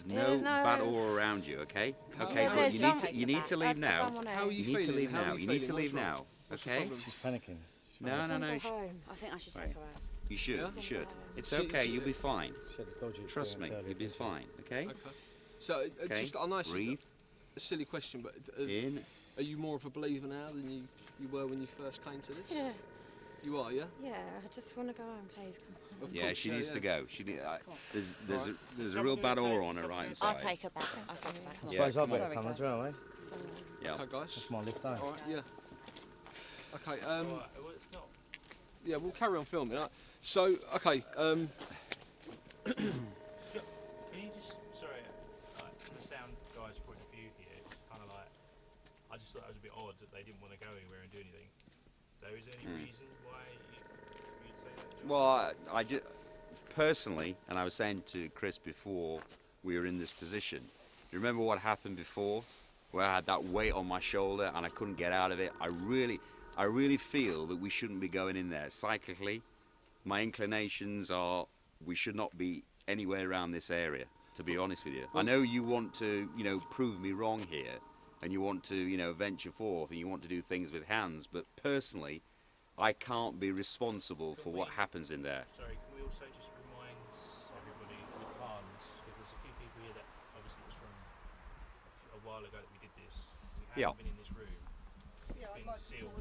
Yeah, no bad no. aura around you. Okay, okay. Yeah, But there's you need to leave now. How are you You need to feeling? leave How are now. you You need to feeling? leave What's now. wrong? What's the Okay. problem? She's panicking. No, no, no. Go home. I think I should take Right. her out. You should. Yeah? You should. It's She- okay. she- You'll be fine. She had a dodgy Trust me. experience earlier, You'll be didn't she? fine. Okay. Okay. So, Okay. just I know it's Breathe a silly question, but in. are you more of a believer now than you were when you first came to this? Yeah, You are, yeah. yeah. I just want to go home, please. Come on. Of Yeah, course, she needs to go. She need, there's Alright. a real bad aura on her right I'll side. take her back. I'll take her back. I Yeah, suppose I come better on. come as well, eh? Yeah. Okay, guys. That's my lift home. All right, yeah. Okay. Alright, well, it's not. Yeah, we'll carry on filming. So, okay. Can you just, sorry, like, from the sound guy's point of view here, it's kind of like, I just thought that was a bit odd that they didn't want to go anywhere and do anything. So is there any reason why you'd say that? John? Well, I just personally, and I was saying to Chris before we were in this position. You remember what happened before, where I had that weight on my shoulder and I couldn't get out of it? I really feel that we shouldn't be going in there. Cyclically, my inclinations are we should not be anywhere around this area. To be honest with you, I know you want to, prove me wrong here, and you want to, venture forth, and you want to do things with hands. But personally, I can't be responsible for what happens in there. Sorry, can we also just remind everybody with Hans, because there's a few people here that obviously it was from a while ago that we did this. We haven't Yeah. been in this room. It's been sealed.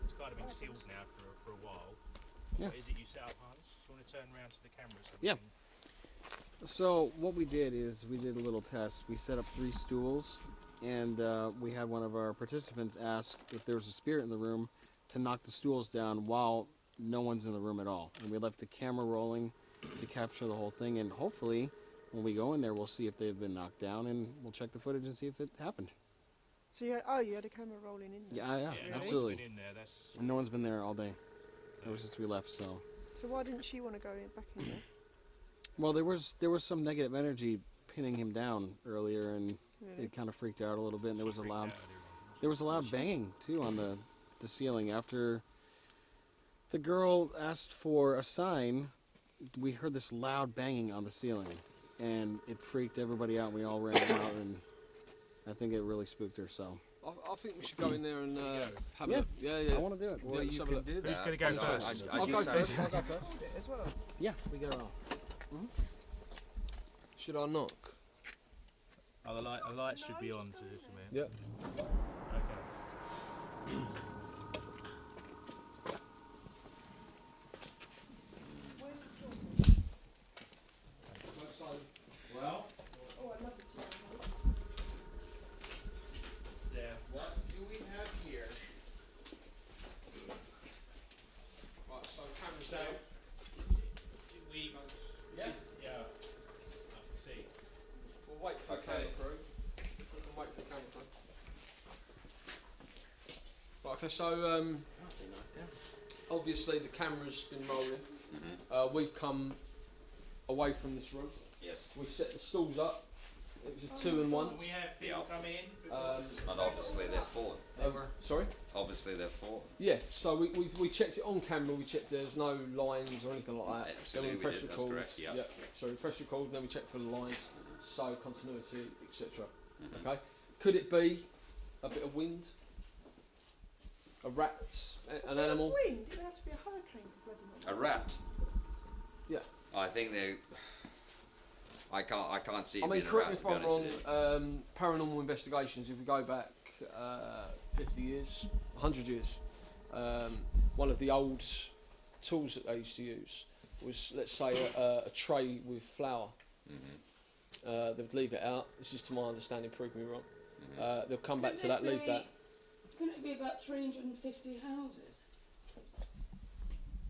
It's kind of been sealed now for a while. Yeah. What is it you set up, Hans? Do you want to turn around to the camera? So Yeah. we can- So what we did is we did a little test. We set up 3 stools, and we had one of our participants ask if there was a spirit in the room to knock the stools down while no one's in the room at all. And we left the camera rolling to capture the whole thing, and hopefully when we go in there, we'll see if they've been knocked down, and we'll check the footage and see if it happened. So you had a camera rolling in there? Yeah, Yeah, absolutely. No one's been in there. That's And no one's been there all day, ever since we left. So, why didn't she want to go back in there? well, there was some negative energy pinning him down earlier, and Really? it kind of freaked out a little bit. And there was a freaked loud, out earlier on. there was a loud banging too on the ceiling after the girl asked for a sign. We heard this loud banging on the ceiling, and it freaked everybody out. We all ran out, and I think it really spooked her. So I think we should go in there and have a Yeah. look. Yeah, yeah. I want to do it. Well, let's you have a can look. do that. Who's going to go but first? I'll go first. I'll go first. As well. Yeah, we got it all. Should I knock? Oh, the light should be on to this one. Yeah. Okay. Well, Oh, I love this one. Yeah. what do we have here? Right, so cameras So, down. we. Yeah. Yeah. I can see. We'll wait for the Okay. camera crew. We can wait for the camera crew. Right, okay, so obviously the camera's been rolling. We've come away from this room. Yes. We've set the stalls up. It was a 2 and 1. Can we have people come in? And obviously they're full. Sorry? Obviously they're full. Yes, so we checked it on camera, we checked there's no lines or anything like that. Absolutely, Then we we press did, that's record. correct, yeah. So we press record and then we check for the lines, so continuity, etc. Okay. Could it be a bit of wind? A rat? An animal? Wind? It would have to be a hurricane to bloody A rat. Yeah. I think they. I can't see. I it mean, being a correct rat, me if to be I'm honest wrong, with you. paranormal investigations, if we go back 50 years, 100 years, one of the old tools that they used to use was, let's say, a tray with flour. They would leave it out. This is to my understanding, prove me wrong. They'll come back to that, leave that. Couldn't it be about 350 houses?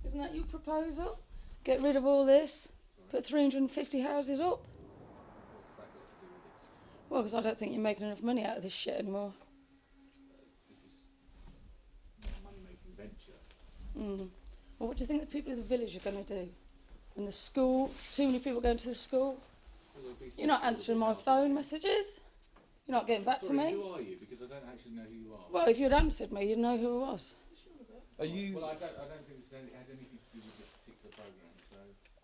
Isn't that your proposal? Get rid of all this, put 350 houses up? What's that got to do with this? Well, because I don't think you're making enough money out of this shit anymore. This is not a money-making venture. Well, what do you think the people of the village are going to do? And the school, there's too many people going to the school. Well, there'll be some You're not people answering that my help. phone messages. You're not getting back Sorry, to me. who are you? Because I don't actually know who you are. Well, if you'd answered me, you'd know who I was. Are you? Well, I don't think this has anything to do with this particular programme, so...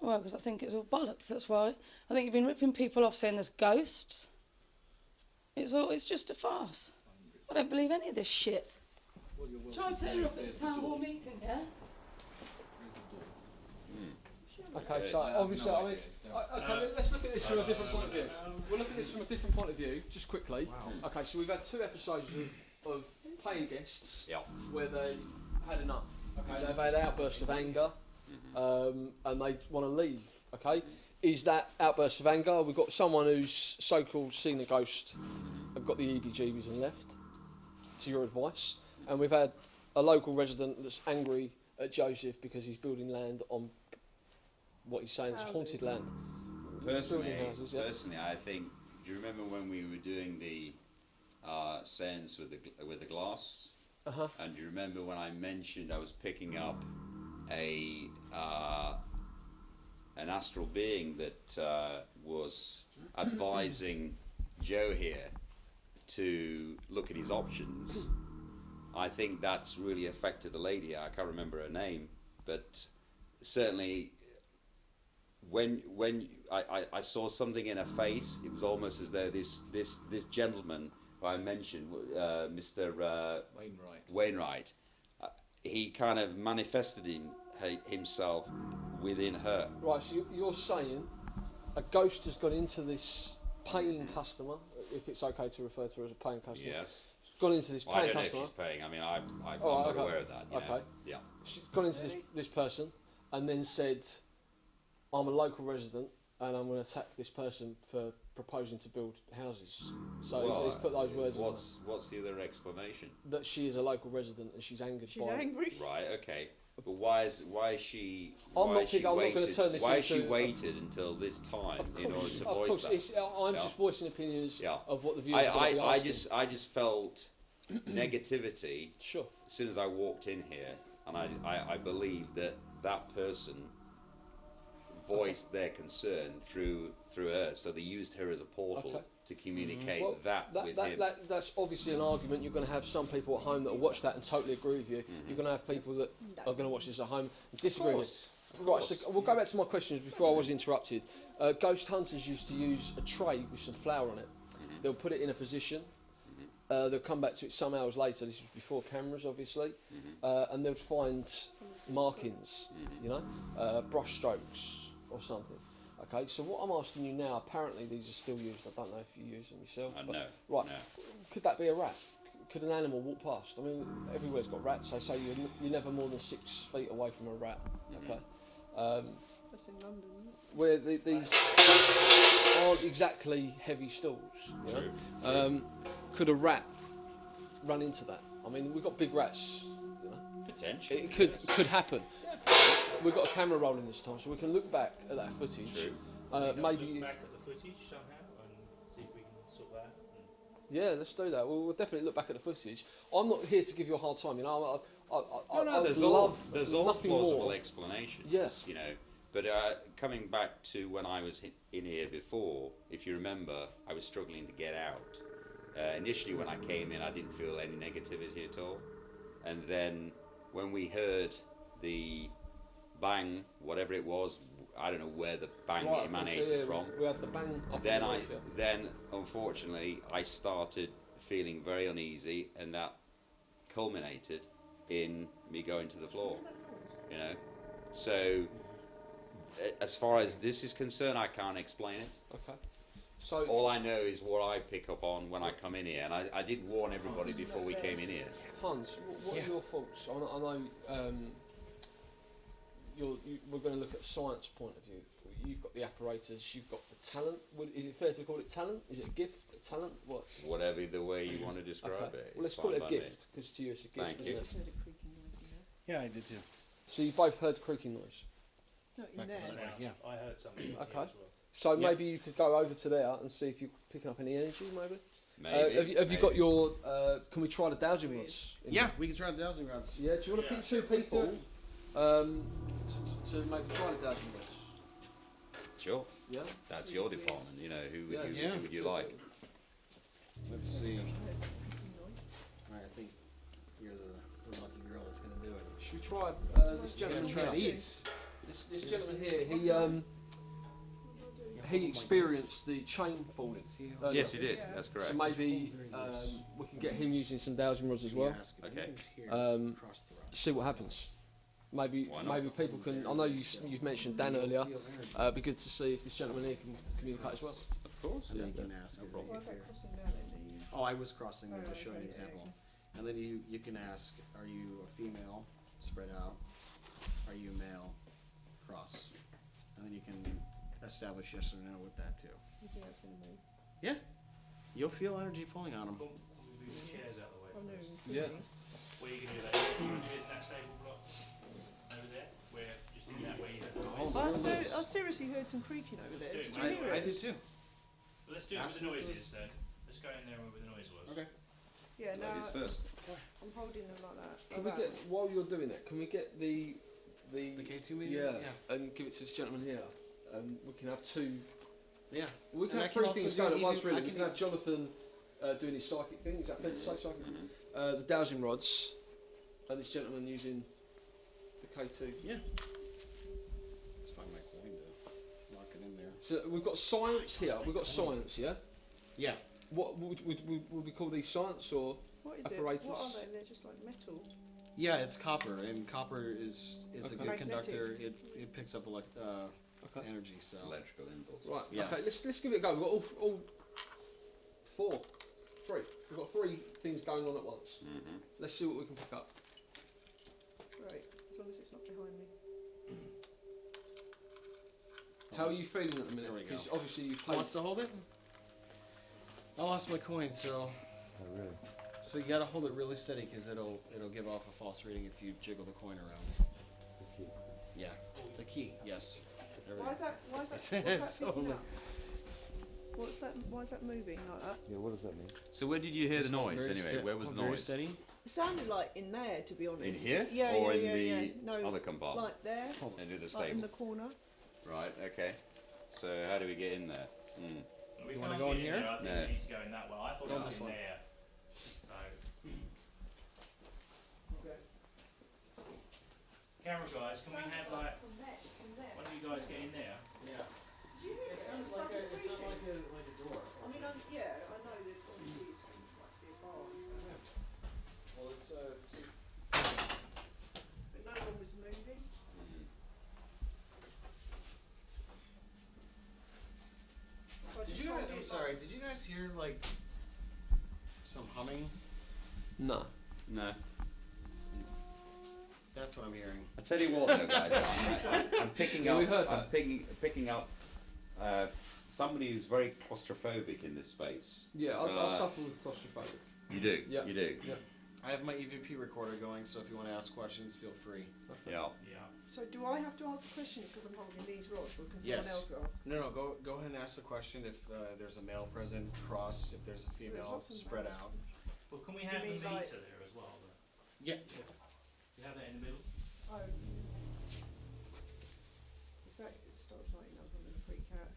Well, because I think it's all bollocks, that's why. I think you've been ripping people off saying there's ghosts. It's just a farce. I don't believe any of this shit. Well, you're welcome Try to turning leave. up at There's the town door. hall meeting, yeah? There's the door. Okay, so I have obviously, no I mean, idea. Don't- okay, let's look at this from a different point of view. We'll look at this from a different point of view, just quickly. Okay, so we've had 2 episodes of paying guests Yeah. where they've had enough. Okay, they've had outbursts of anger, and they want to leave. Okay, is that outburst of anger? We've got someone who's so-called seen a ghost, have got the EBGBs and left. To your advice, and we've had a local resident that's angry at Joseph because he's building land on what he's saying is haunted land. Personally, Building houses, yeah. personally, I think. Do you remember when we were doing the sense with the glass? Uh-huh. And do you remember when I mentioned I was picking up a an astral being that was advising Joe here to look at his options? I think that's really affected the lady. I can't remember her name, but certainly when I saw something in her face, it was almost as though this gentleman who I mentioned, Mr. Wainwright, he kind of manifested himself within her. Right, so you're saying a ghost has gone into this paying customer, if it's okay to refer to her as a paying customer. Yes. She's gone into this Well, I paying don't know customer. if she's paying. I mean, I'm Oh, not okay. aware of that. You know? Okay. Yeah. She's gone into this person and then said, I'm a local resident and I'm going to attack this person for proposing to build houses. So Well, he's put those words in What's the other explanation? that she is a local resident and she's angered She's by angry. Right. Okay. But why is she? I'm why not has she I'm not going to waited- turn this Why has into she waited until this time in order to of voice course, that? I'm Yeah. just voicing opinions Yeah. of what the viewers are going to be I asking. I just felt negativity Sure. as soon as I walked in here, and I believe that person voiced their concern through her, so they used her as a portal Okay. to communicate Well, with him. that's obviously an argument. You're going to have some people at home that will watch that and totally agree with you. You're going to have people that are going to watch this at home and disagree with you. Right, so we'll go back to my questions before I was interrupted. Ghost hunters used to use a tray with some flour on it. They'll put it in a position. They'll come back to it some hours later. This was before cameras, obviously, and they'd find markings, you know, brush strokes or something. Okay, so what I'm asking you now, apparently these are still used. I don't know if you use them yourself. No. Right, No. could that be a rat? Could an animal walk past? I mean, everywhere's got rats. They say you're never more than 6 feet away from a rat. Okay, That's in London, isn't it? where these aren't exactly heavy stools. You know? True. Could a rat run into that? I mean, we've got big rats. You know? Potentially. It could happen. We've got a camera rolling this time, so we can look back at that footage. True. Maybe. Look back at the footage somehow and see if we can sort that out. Yeah, let's do that. We'll definitely look back at the footage. I'm not here to give you a hard time. You know, There's all nothing plausible more. explanations. Yeah. You know, but coming back to when I was in here before, if you remember, I was struggling to get out. Initially, when I came in, I didn't feel any negativity at all, and then when we heard the bang, whatever it was, I don't know where the bang Right, emanated from. We had the bang up. Then in the I, roof, yeah. then unfortunately, I started feeling very uneasy, and that culminated in me going to the floor. You know, so as far as this is concerned, I can't explain it. Okay. So All I know is what I pick up on when I come in here, and I did warn everybody before we came in here. Hans, what are your thoughts? I know we're going to look at a science point of view. You've got the apparatus, you've got the talent. Is it fair to call it talent? Is it a gift, a talent? What? Whatever the way you want to describe Okay. it. Well, let's it's call fine it a by me. gift, because to you it's a gift, Thank isn't you. it? I heard a creaking noise in there. Yeah, I did too. So you both heard creaking noise. Not in Back there. this way, yeah. I heard something. here Okay. as well. So Yeah. maybe you could go over to there and see if you're picking up any energy, maybe? Maybe. Have you got your, can we try the dowsing rods? Yeah, we can try the dowsing rods. Yeah, do you want to pick two people to maybe try the dowsing rods? Sure. Yeah? That's your department. You know, who would Yeah. you, Yeah. who would you like? Let's see. I think you're the lucky girl that's going to do it. Should we try this gentleman Try here? these. This gentleman here, he experienced the chain falling. earlier. Yes, he did. That's correct. So maybe we can get him using some dowsing rods as well. Okay. See what happens. Maybe Why not? maybe people can. I know you've mentioned Dan earlier. It'd be good to see if this gentleman here can communicate as well. Of course. And then you can ask No if problem. Why is that crossing down then? Oh, I was crossing them to show you an okay, example. okay. And then you can ask, are you a female, spread out? Are you male, cross? And then you can establish yes or no with that too. You think that's going to move? Yeah. You'll feel energy pulling on them. Cool. We'll move the chairs out of the way. I've never first. even seen Yeah. these. Where are you going to do that? You want to do it in that stable block over there? Where, just in that way you have the noise? I seriously heard some creaking over there. Let's Did do you it. hear I it? did too. Well, let's do it Ask with the them noises then. Let's go in there where the noise was. Okay. Yeah, no, Ladies first. I'm holding them like that. Can we like get that. while you're doing that? Can we get the The K2 meter? yeah, and give it to this gentleman here? We can have two. Yeah. We can And I have can three also things do going at even- once. Really, I we can can have Jonathan doing his psychic thing. Is that fair to say psychic? Mm-hmm. The dowsing rods, and this gentleman using the K2. Yeah. Let's find my coin to lock it in there. So we've got science here. We've got science, yeah. Yeah. What would we call these science or? What is apparatus. it? What are they? They're just like metal. Yeah, it's copper, and copper is a Okay. good Magnetic. conductor. It picks up Okay. energy. So Electrical impulse. Right. Yeah. Okay. Let's give it a go. We've got all three. We've got three things going on at once. Mm-hmm. Let's see what we can pick up. Right. As long as it's not behind me. How are you feeling at the minute? There we go. Because obviously you've Who played. wants to hold it? I lost my coin, so. Oh, really? So you gotta hold it really steady because it'll give off a false reading if you jiggle the coin around. Yeah. The key. Yes. There we Why go. is that? Why is that? What's that So picking many- up? What's that? Why is that moving like that? Yeah, what does that mean? So where did you hear the It's not noise very anyway? sta- Where was the not very noise? steady. It sounded like in there, to be In honest. here? Yeah, or yeah, in yeah, the yeah. No, other compartment? like there, Into the like in stable. the corner. Right, okay. So how do we get in there? Hmm. We you wanna can't go in get here? there, I think No. we need to go in that way. I thought Go it in was this in one. there. So, Okay. camera guys, can we have like From there. one of you guys get in there? Yeah. Did you hear It it? sounded It's like a, fucking it sounded like creepy. a door. I mean, yeah, I know this. Obviously, it's going to be a bar. Well, it's But no one was moving. So I Did just you guys? told I'm you, sorry. Did you guys hear like some humming? No. No. That's what I'm hearing. I tell you what, though, guys, I'm picking Yeah, up. we heard I'm that. picking up somebody who's very claustrophobic in this space. Yeah, I Uh, suffer with claustrophobia. You do. Yeah. You do. Yeah. I have my EVP recorder going, so if you want to ask questions, feel free. Yeah. Yeah. So do I have to ask the questions because I'm holding these rods, or can Yes. someone else ask? No, go ahead and ask the question. If there's a male present, cross. If there's a There's female, lots of spread males. out. Well, can we have the mean meter like- there as well? But Yeah. you have that in the middle? Oh. If that starts lighting up, I'm going to freak out.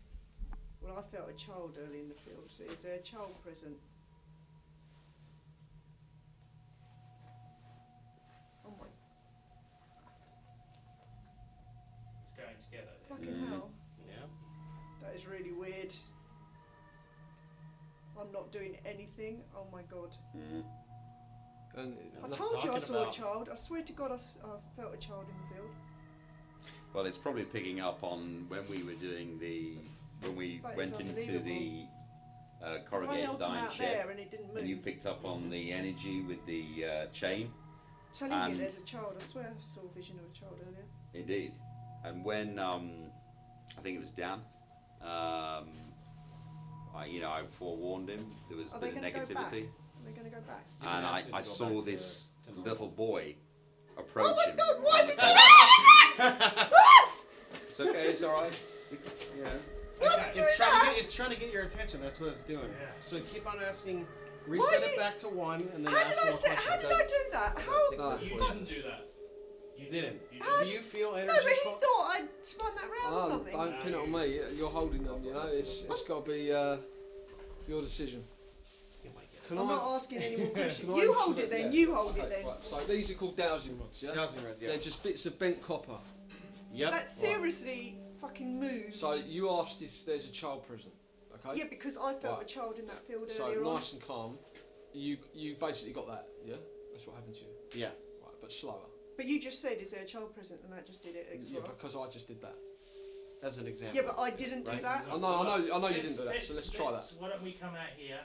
Well, I felt a child early in the field, so is there a child present? Oh my It's going together there. fucking Mm. hell. Yeah. That is really weird. I'm not doing anything. Oh my god. Mm. And I That's told you I talking saw about- a child. I swear to God, I felt a child in the field. Well, it's probably picking up on when we were doing when we That is went into the 'Cause I corrugated held them iron out shed, there and it didn't move. and you picked up on the energy with the chain. Telling and- you, there's a child. I swear I saw a vision of a child earlier. Indeed. And when I think it was Dan, I forewarned him. There was a Are bit they of gonna go back? negativity, Are they going to go back? You can and ask it to I go saw back to- this to normal. little boy approach Oh my him. God, why and is it the doing dog- that? It's okay. It's all right. You know. It's trying to get your attention. That's what it's doing. Yeah. So keep on asking. Why Reset you- it back to 1, and then How ask did I more say? questions. How did I do that? How? No. You didn't do that. You didn't. You How- Do you feel No, energy? but he pull- thought I'd spun that round or Oh, something. don't pin it on me. You're holding them. You know, it's got to be your decision. Can I'm I- not asking any more questions. Can I You just- hold it then. yeah. You hold Okay, it then. Right, so these are called dowsing rods, yeah? Dowsing rods, They're yes. just bits of bent copper. Yep. That seriously fucking moved. So you asked if there's a child present, okay? Yeah, because I felt Right. a child in that field So earlier on. nice and calm. You basically got that, yeah? That's what happened to you. Yeah. Right, but slower. But you just said, is there a child present? And that just did it extra. Yeah, because I just did that. As an example. Yeah, but I didn't do Right. that. I know you didn't do that. So let's try that. Why don't we come out here,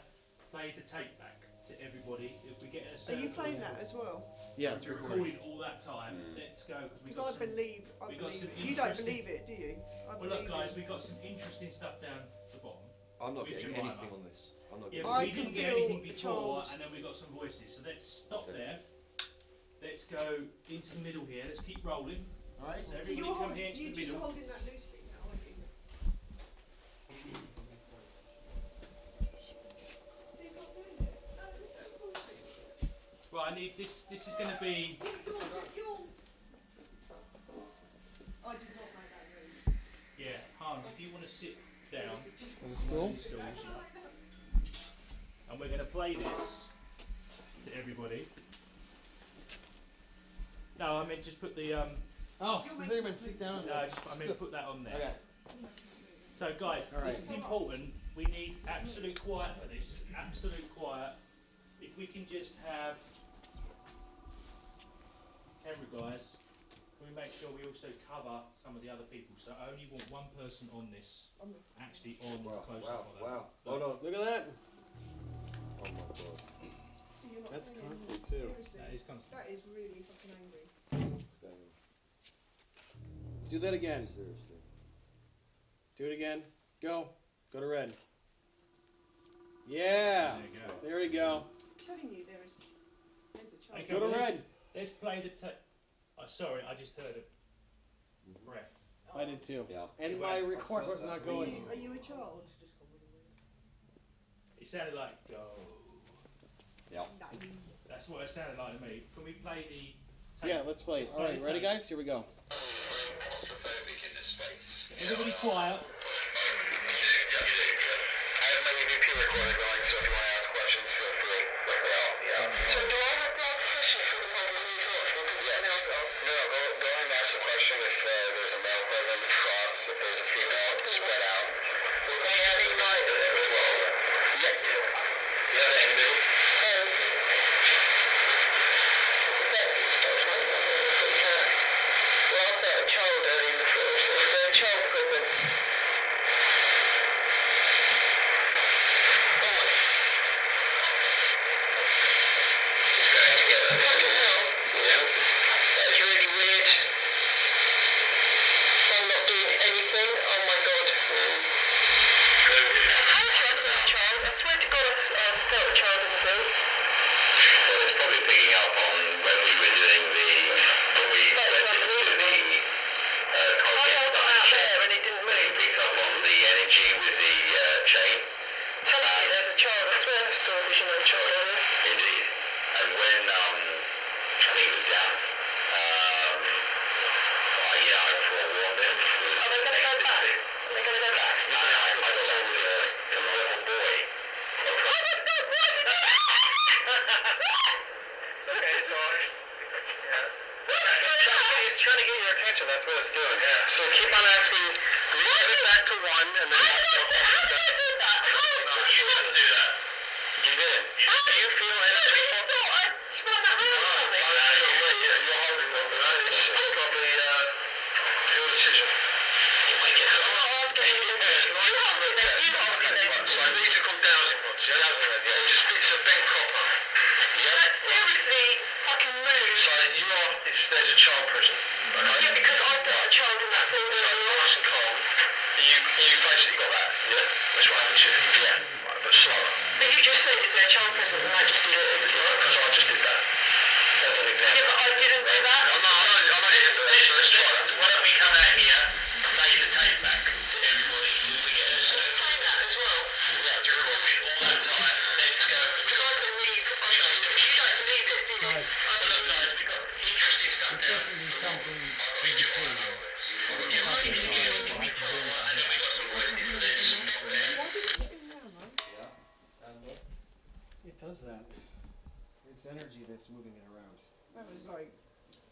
play the tape back to everybody? If we get in a Are circle, you playing that as well? Yeah, it's We're recording. recording all that time. Let's go because we Because got I some. believe. we got some You don't interesting- believe it, do you? I Well, look, believe guys, it. we got some interesting stuff down the bottom. I'm not Which getting one? anything on this. I'm not Yeah, getting but I we can didn't get feel anything the before, child. and then we got some voices. So let's stop Okay. there. Let's go into the middle here. Let's keep rolling. All right. So So everybody you're come holding, here into you're the just middle. holding that loosely now, aren't you? So he's not doing it. No, that's bullshit. Right. I need this. This is going to be. You're. I did not make that move. Yeah, Hans. If you want to sit down. Still? on stools, yeah. And we're going to play this to everybody. No, I meant just put the Oh, so there you went sit down. no, I meant put that on there. Okay. So guys, All right. this is important. We need absolute quiet for this. Absolute quiet. If we can just have camera guys, can we make sure we also cover some of the other people? So I only want one person on this, actually on Wow, close wow, up of that. wow. Hold on. Look at that. Oh my god. So you're not That's doing it. constant too. Seriously. That is constant. That is really fucking angry. Do that again. Seriously. Do it again. Go. Go to red. Yeah. There you go. There we go. I'm telling you, there's a child. Okay, Go to well, red. Let's play the tape. Oh, sorry, I just heard it. breath. I did too. Yeah. And my recorder was not going. Are you a child? It sounded like go. Yeah. That's what it sounded like to me. Can we play the tape? Yeah, let's play. All right, the ready, tape. guys? Here we go. Everybody quiet. It does that. It's energy that's moving it around. That was like.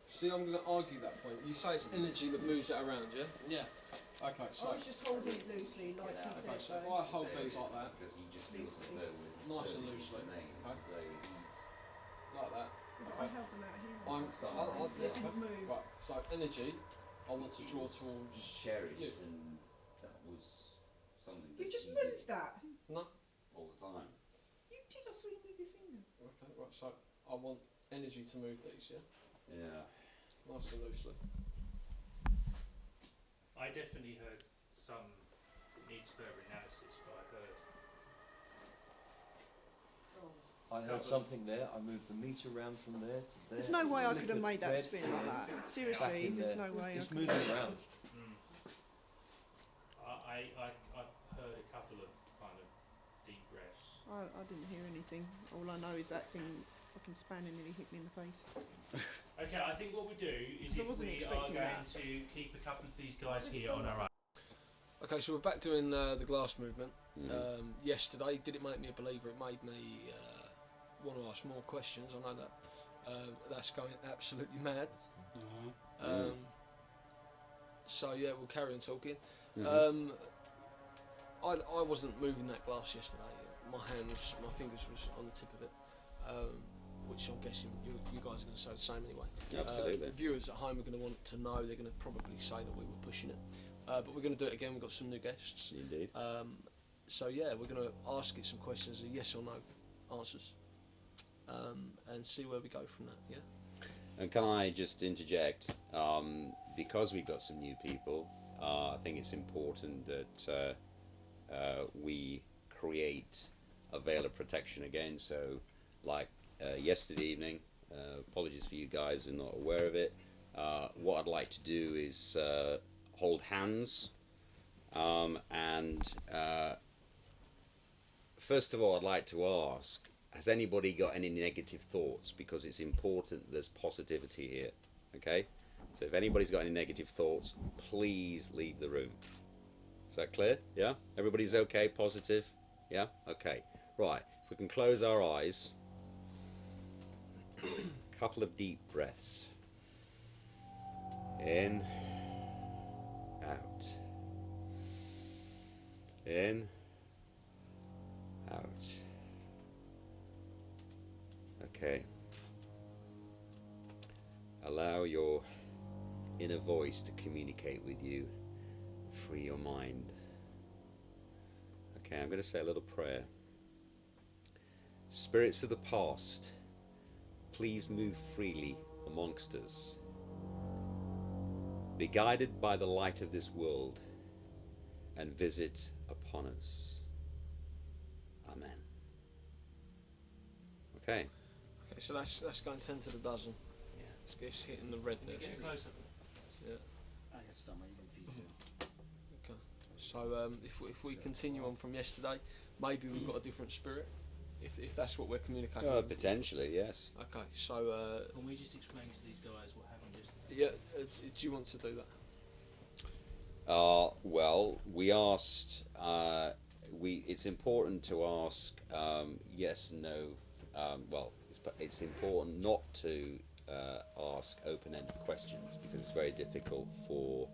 See, I'm going to argue that point. You say it's energy that moves it around, yeah? Yeah. Okay, so. I was just holding it loosely, like you said. Okay, so if I hold these like that, Loosely. nice and loosely, okay? Like that. I held them out here. They didn't move. Right, so energy, I want to draw towards cherished, you. and that was something. You that just did moved that. No? all the time. You did, I saw you move your finger. Okay, right, so I want energy to move these, yeah? Yeah. Nice and loosely. I definitely heard some needs further analysis, but I heard something there. I moved the meter around from there to there. There's no way I Look could have at made that red. spin like that. Back Seriously, in there's there. no way. It's I could moving have. around. I heard a couple of kind of deep breaths. I didn't hear anything. All I know is that thing fucking spanning nearly hit me in the face. Okay, I think what we do is I if wasn't we are expecting going that. to keep a couple of these guys here on our own. Okay, so we're back doing the glass movement. Mhm. Yesterday, did it make me a believer? It made me want to ask more questions. I know that that's going absolutely mad. So yeah, we'll carry on talking. I wasn't moving that glass yesterday. My fingers was on the tip of it, which I'm guessing you guys are going to say the same anyway. Absolutely. Viewers at home are going to want to know. They're going to probably say that we were pushing it, but we're going to do it again. We've got some new guests. Indeed. So yeah, we're going to ask it some questions, yes or no answers, and see where we go from that. Yeah. And can I just interject? Because we've got some new people, I think it's important that we create a veil of protection again. So, like yesterday evening, apologies for you guys who are not aware of it, what I'd like to do is hold hands, and first of all, I'd like to ask, has anybody got any negative thoughts? Because it's important there's positivity here, okay? So if anybody's got any negative thoughts, please leave the room. Is that clear? Yeah? Everybody's okay, positive? Yeah? Okay. Right, if we can close our eyes, couple of deep breaths. In, out. In, out. Okay. Allow your inner voice to communicate with you. Free your mind. Okay, I'm going to say a little prayer. Spirits of the past, please move freely amongst us. Be guided by the light of this world and visit upon us. Amen. Okay. Okay, so that's going 10 to the dozen. Yeah. It's hitting the red there. Get closer. Yeah. I can start my EVP. Okay. So if we continue on from yesterday, maybe we've got a different spirit. If that's what we're communicating. Potentially, yes. Okay. So. Can we just explain to these guys what happened yesterday? Yeah. Do you want to do that? Well, we asked. It's important to ask yes, no. Well, it's important not to ask open-ended questions because it's very difficult for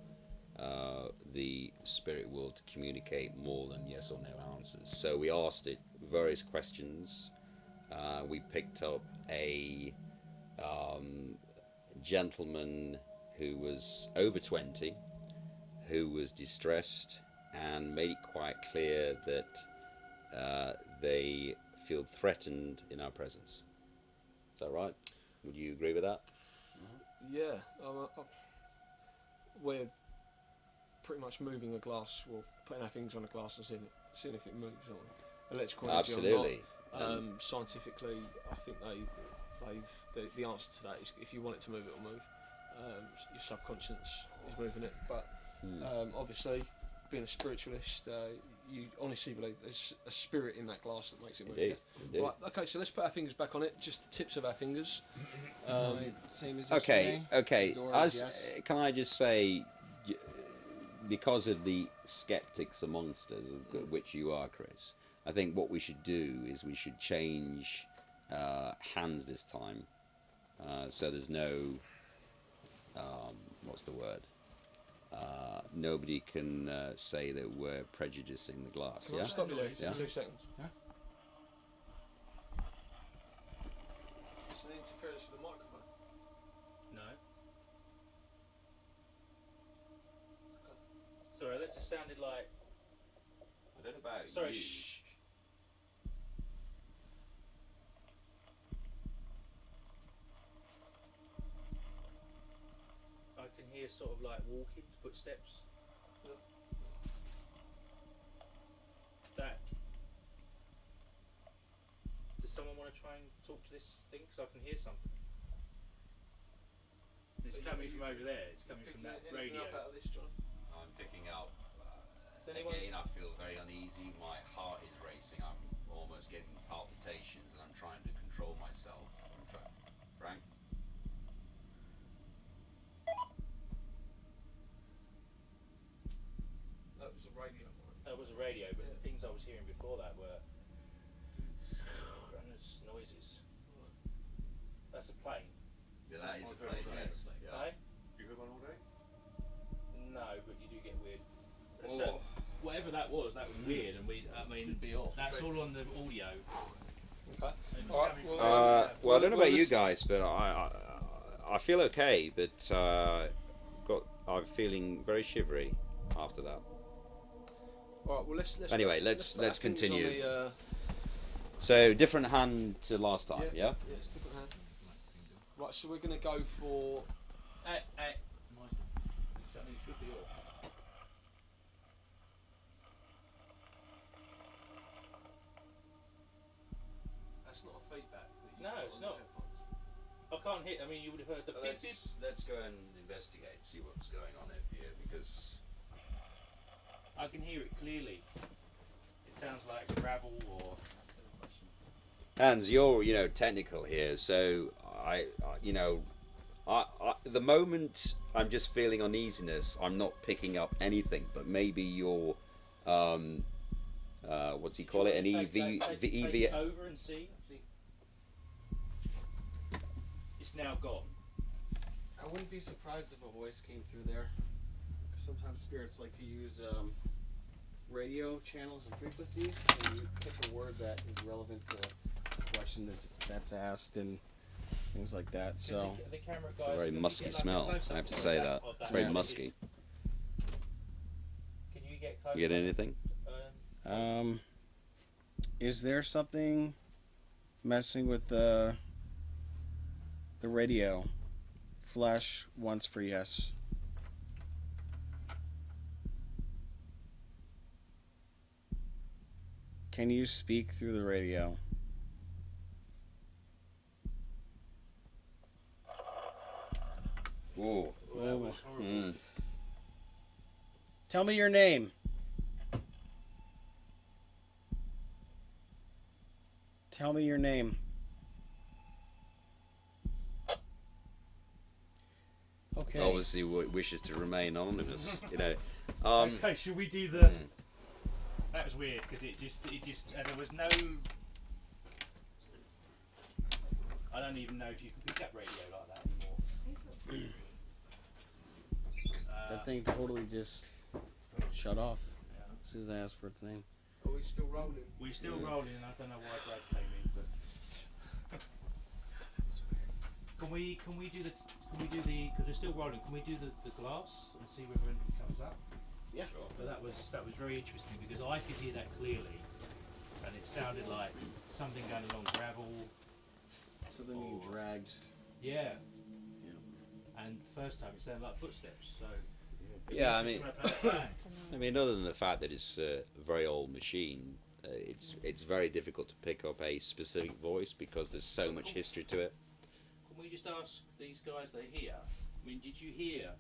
the spirit world to communicate more than yes or no answers. So we asked it various questions. We picked up a gentleman who was over 20, who was distressed, and made it quite clear that they feel threatened in our presence. Is that right? Would you agree with that? Yeah. We're pretty much moving a glass, well, putting our fingers on a glass and seeing if it moves, aren't we? Electrical energy Absolutely. or not. Scientifically, I think the answer to that is if you want it to move, it will move. Your subconscious is moving it, but obviously, being a spiritualist, you honestly believe there's a spirit in that glass that makes it move. Indeed. Right, okay, so let's put our fingers back on it, just the tips of our fingers. Same as Okay. Doors, yes. Can I just say, because of the skeptics amongst us, of which you are, Chris, I think what we should do is we should change hands this time, so there's no what's the word? Nobody can say that we're prejudicing the glass. Can I Yeah. just stop you there for Yeah. 2 seconds? Yeah. It's an interference with the microphone. No. Sorry, that just sounded like. I don't know about Sorry. you. Shh. I can hear sort of like walking footsteps. That. Does someone want to try and talk to this thing? Because I can hear something. It's coming from over there. It's coming from that radio. Out of this, John? I'm picking up. Does anyone- Again, I feel very uneasy. My heart is racing. I'm almost getting palpitations, and I'm trying to control myself. Frank? That was a radio. That was a radio, but the things I was hearing before that were noises. That's a plane. Yeah, that is a plane. Yes. Yeah. Right? You heard one all day? No, but you do get weird. Oh. So, whatever that was weird, and Should be off. that's all on the audio. Okay. It's All right, coming well, from- Well, I don't know about you listen- guys, but I feel okay, but I'm feeling very shivery after that. All right, well, let's Anyway, put let's our fingers continue. On the, So different hand to last time, yeah? Yeah, it's a different hand. Right, so we're going to go for. It should be off. That's not a feedback. No, it's not. I can't hit. I mean, you would have heard the beep beep. Let's go and investigate, see what's going on over here, because I can hear it clearly. It sounds like gravel or. Hans, you're technical here, so the moment I'm just feeling uneasiness, I'm not picking up anything, but maybe your what's he call it, an take it over and see. It's now gone. I wouldn't be surprised if a voice came through there. Sometimes spirits like to use radio channels and frequencies, and you pick a word that is relevant to the question that's asked and things like that. So The camera it's a guys, very can you musky get, like, a smell, close-up I have to of say that- that. of It's very Yeah. musky. Can you get close? You get anything? is there something messing with the radio? Flash once for yes. Can you speak through the radio? Ooh. That was horrible. Tell me your name. Tell me your name. Okay. Obviously, wishes to remain anonymous. Okay, should we do the? That was weird because it just there was no. I don't even know if you can pick up radio like that anymore. That thing totally just shut off as soon as I asked for its name. Are we still rolling? We're still rolling. I don't know why Brad came in, but can we do the because we're still rolling. Can we do the glass and see whether anything comes up? Yeah. Sure. But that was very interesting because I could hear that clearly, and it sounded like something going along gravel. Something being dragged. Yeah. And the first time it sounded like footsteps. So. Yeah, I mean, other than the fact that it's a very old machine, it's very difficult to pick up a specific voice because there's so much history to it. Can we just ask these guys that are here? I mean, did you hear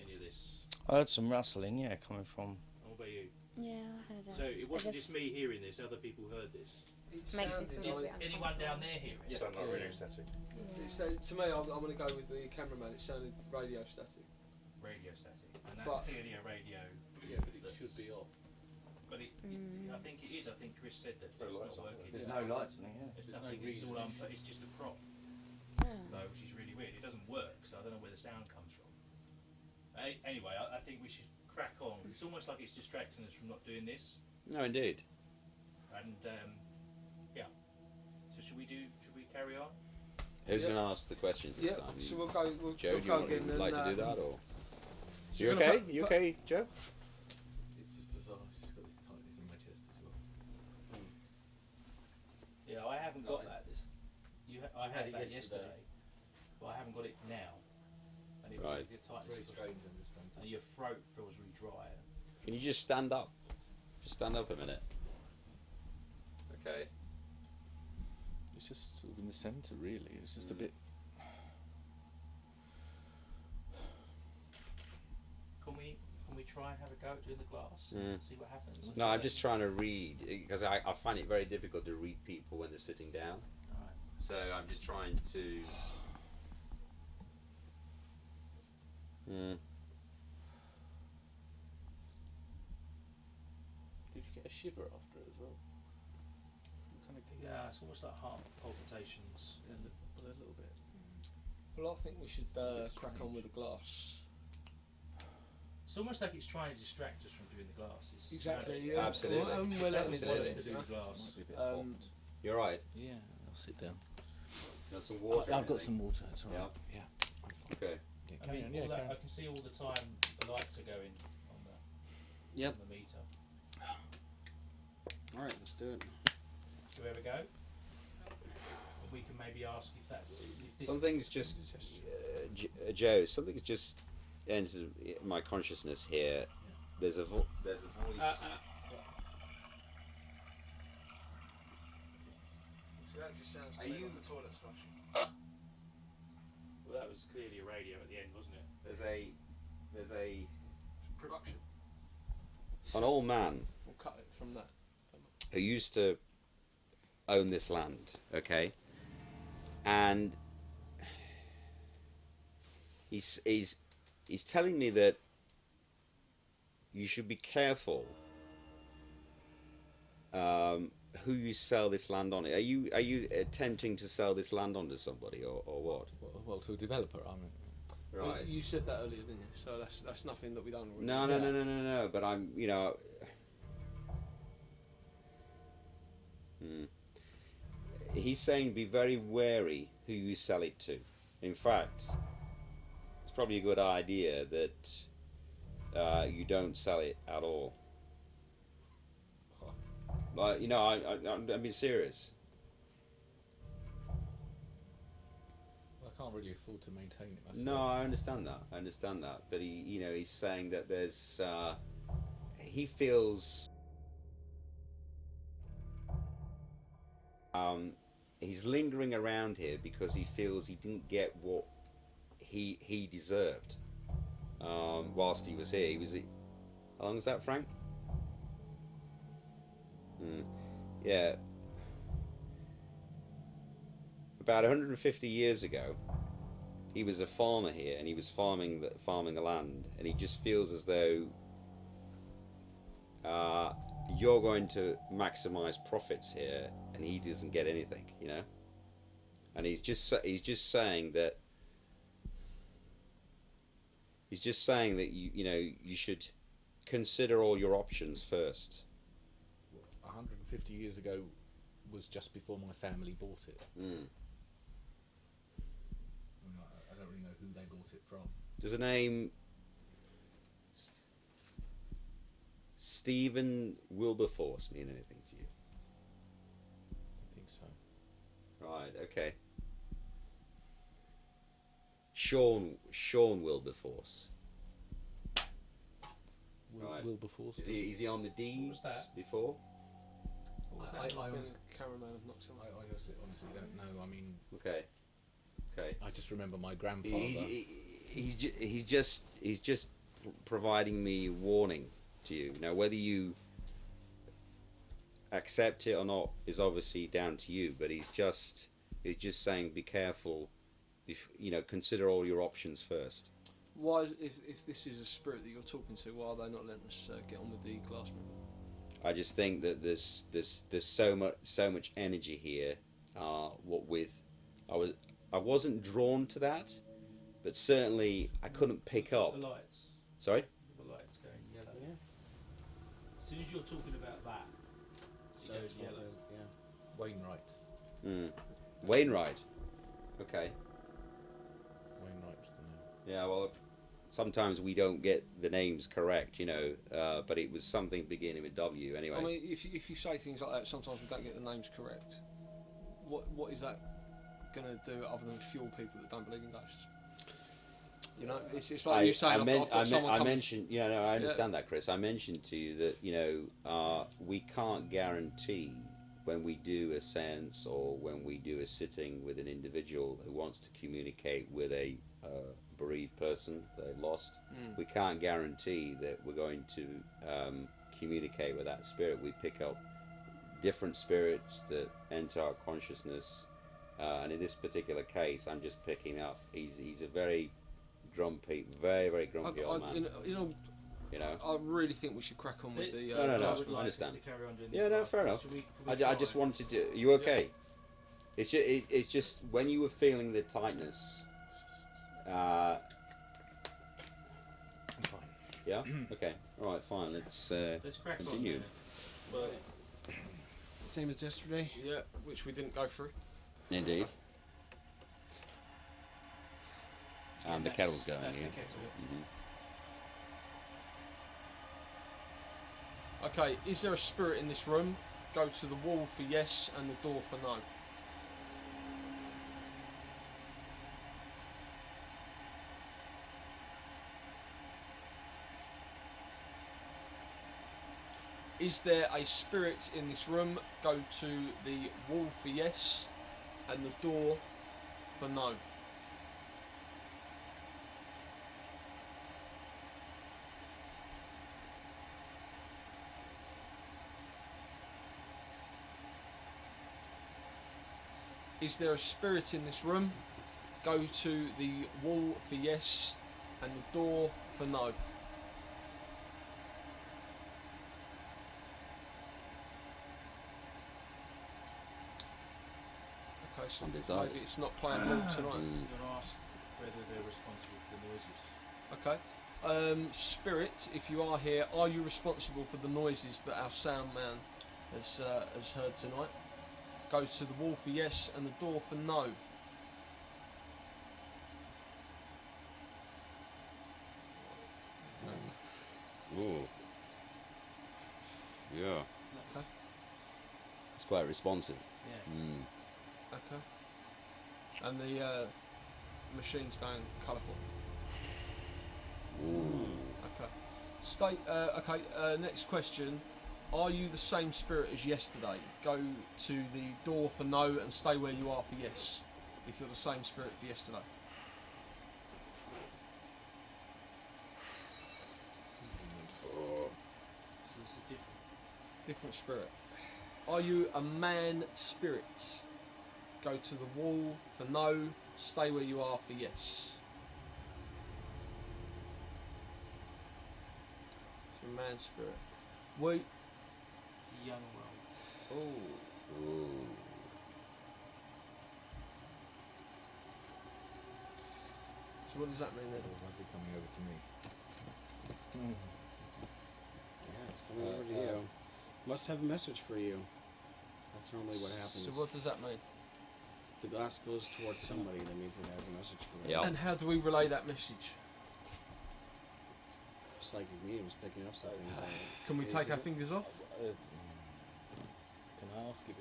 any of this? I heard some rustling, yeah, coming from. What about you? Yeah, I heard it. So it wasn't just me hearing this; other people heard this. It Makes it sounded feel like, a bit Anyone down there hear it? Yeah. Sound like radio static. to me, I'm going to go with the cameraman. It sounded radio static. Radio static, and that's But- clearly a radio. Yeah, but it that's- should be off. But I think it is. I think Chris said that No it's lights not on, working. There's no lights in it, yeah. It's There's no nothing. It's reason all it should. it's just a prop. Oh. So, which is really weird. It doesn't work, so I don't know where the sound comes from. Anyway, I think we should crack on. It's almost like it's distracting us from not doing this. No, indeed. And yeah. So should we carry on? Who's Yeah. going to ask the questions this Yeah, time? so we'll go. Joe, we'll do go you again. like to do and, that, or so you we're gonna okay? put- You put- okay, Joe? It's just bizarre. I've just got this tightness in my chest as well. Yeah, I haven't got that. I had it That's yesterday, today. but I haven't got it now. And it was Right. the It's tightness very of the- strange. I'm just trying to. and your throat feels really dry. Can you just stand up? Just stand up a minute. Okay. It's just sort of in the centre, really. It's just a bit. Can we try and have a go at doing the glass? Mm. See what happens. No, I'm just trying to read because I find it very difficult to read people when they're sitting down. Alright. So I'm just trying to. Did you get a shiver after it as well? Kind of. Yeah, it's almost like heart palpitations. A little bit. Well, I think we should It's crack on with the glass. It's almost like it's trying to distract us from doing the glass. It's Exactly. yeah. Yeah. Absolutely. Well, It we'll let doesn't it want us do to it, do you the know. glass. Might be a bit Um, You're right. Yeah, I'll sit down. Got some water. I've got some water. It's alright. Yeah. Yeah. I'm fine. Okay. Yeah, I carry mean, on, yeah, all that, carry I on. can see all the time the lights are going on Yep. the meter. All right, let's do it. Do we ever go? If we can maybe ask if that's if this Something's just, Joe. Something's just entered my consciousness here. There's a voice. So that just sounds to Are me you- like the toilet's flushing. that was clearly a radio at the end, wasn't it? There's a Production. an old man We'll cut it from that. who used to own this land, okay, and he's telling me that you should be careful who you sell this land on. Are you attempting to sell this land on to somebody or what? Well, to a developer, I mean. Right. But you said that earlier, didn't you? So that's nothing that we don't really. No. But I'm, He's saying be very wary who you sell it to. In fact, it's probably a good idea that you don't sell it at all. Like, I'm being serious. I can't really afford to maintain it myself. No, I understand that. But he's saying that there's, he feels, he's lingering around here because he feels he didn't get what he deserved whilst he was here. How long was that, Frank? Yeah. About 150 years ago, he was a farmer here, and he was farming the land, and he just feels as though you're going to maximize profits here, and he doesn't get anything, And he's just saying that you should consider all your options first. 150 years ago was just before my family bought it. I don't really know who they bought it from. Does the name Stephen Wilberforce mean anything to you? I think so. Right, okay. Sean Wilberforce. Right. Wilberforce. Is he on the deeds before? I honestly don't know. I mean, okay. I just remember my grandfather. He's just providing me warning to you. Now, whether you accept it or not is obviously down to you. But he's just saying, be careful. Consider all your options first. Why, if this is a spirit that you're talking to, why are they not letting us get on with the glass movement? I just think that there's so much energy here. I wasn't drawn to that, but certainly I couldn't pick up. The lights. Sorry? The lights going yellow. Yeah. As soon as you're talking about that, it goes yellow. Wainwright. Wainwright. Okay. Wainwright's the name. Yeah. Well, sometimes we don't get the names correct, but it was something beginning with W anyway. I mean, if you say things like that, sometimes we don't get the names correct. What is that going to do other than fuel people that don't believe in ghosts? It's like you saying. I mentioned. I understand that, Chris. I mentioned to you that we can't guarantee when we do a seance or when we do a sitting with an individual who wants to communicate with a bereaved person they lost. We can't guarantee that we're going to communicate with that spirit. We pick up different spirits that enter our consciousness, and in this particular case, I'm just picking up. He's a very grumpy, very grumpy old man. I really think we should crack on with the. No, I understand. Fair enough. I just wanted to. Are you okay? Yeah. It's just when you were feeling the tightness. I'm fine. Yeah. Okay. All right. Fine. Let's crack continue. On. Same as yesterday. Yeah, which we didn't go through. Indeed. And the kettle's going. That's yeah. the kettle. Okay, is there a spirit in this room? Go to the wall for yes and the door for no. Is there a spirit in this room? Go to the wall for yes and the door for no. Is there a spirit in this room? Go to the wall for yes and the door for no. Okay, so Undecided. maybe it's not playing ball tonight. You're going to ask whether they're responsible for the noises. Okay. Spirit, if you are here, are you responsible for the noises that our sound man has heard tonight? Go to the wall for yes and the door for no. Ooh. Yeah. Okay. It's quite responsive. Yeah. Mm. Okay. And the machine's going colourful. Ooh. Okay. Next question. Are you the same spirit as yesterday? Go to the door for no and stay where you are for yes. If you're the same spirit for yesterday. So this is different. Different spirit. Are you a man spirit? Go to the wall for no, stay where you are for yes. It's a man spirit. Wait. It's a young world. Oh. Ooh. So what does that mean then? Why is it coming over to me? Yeah, it's coming over to you. Must have a message for you. That's normally what happens. So what does that mean? If the glass goes towards somebody, that means it has a message for them. Yeah. And how do we relay that message? Psychic mediums picking up something. Can we take our fingers off? Can I ask if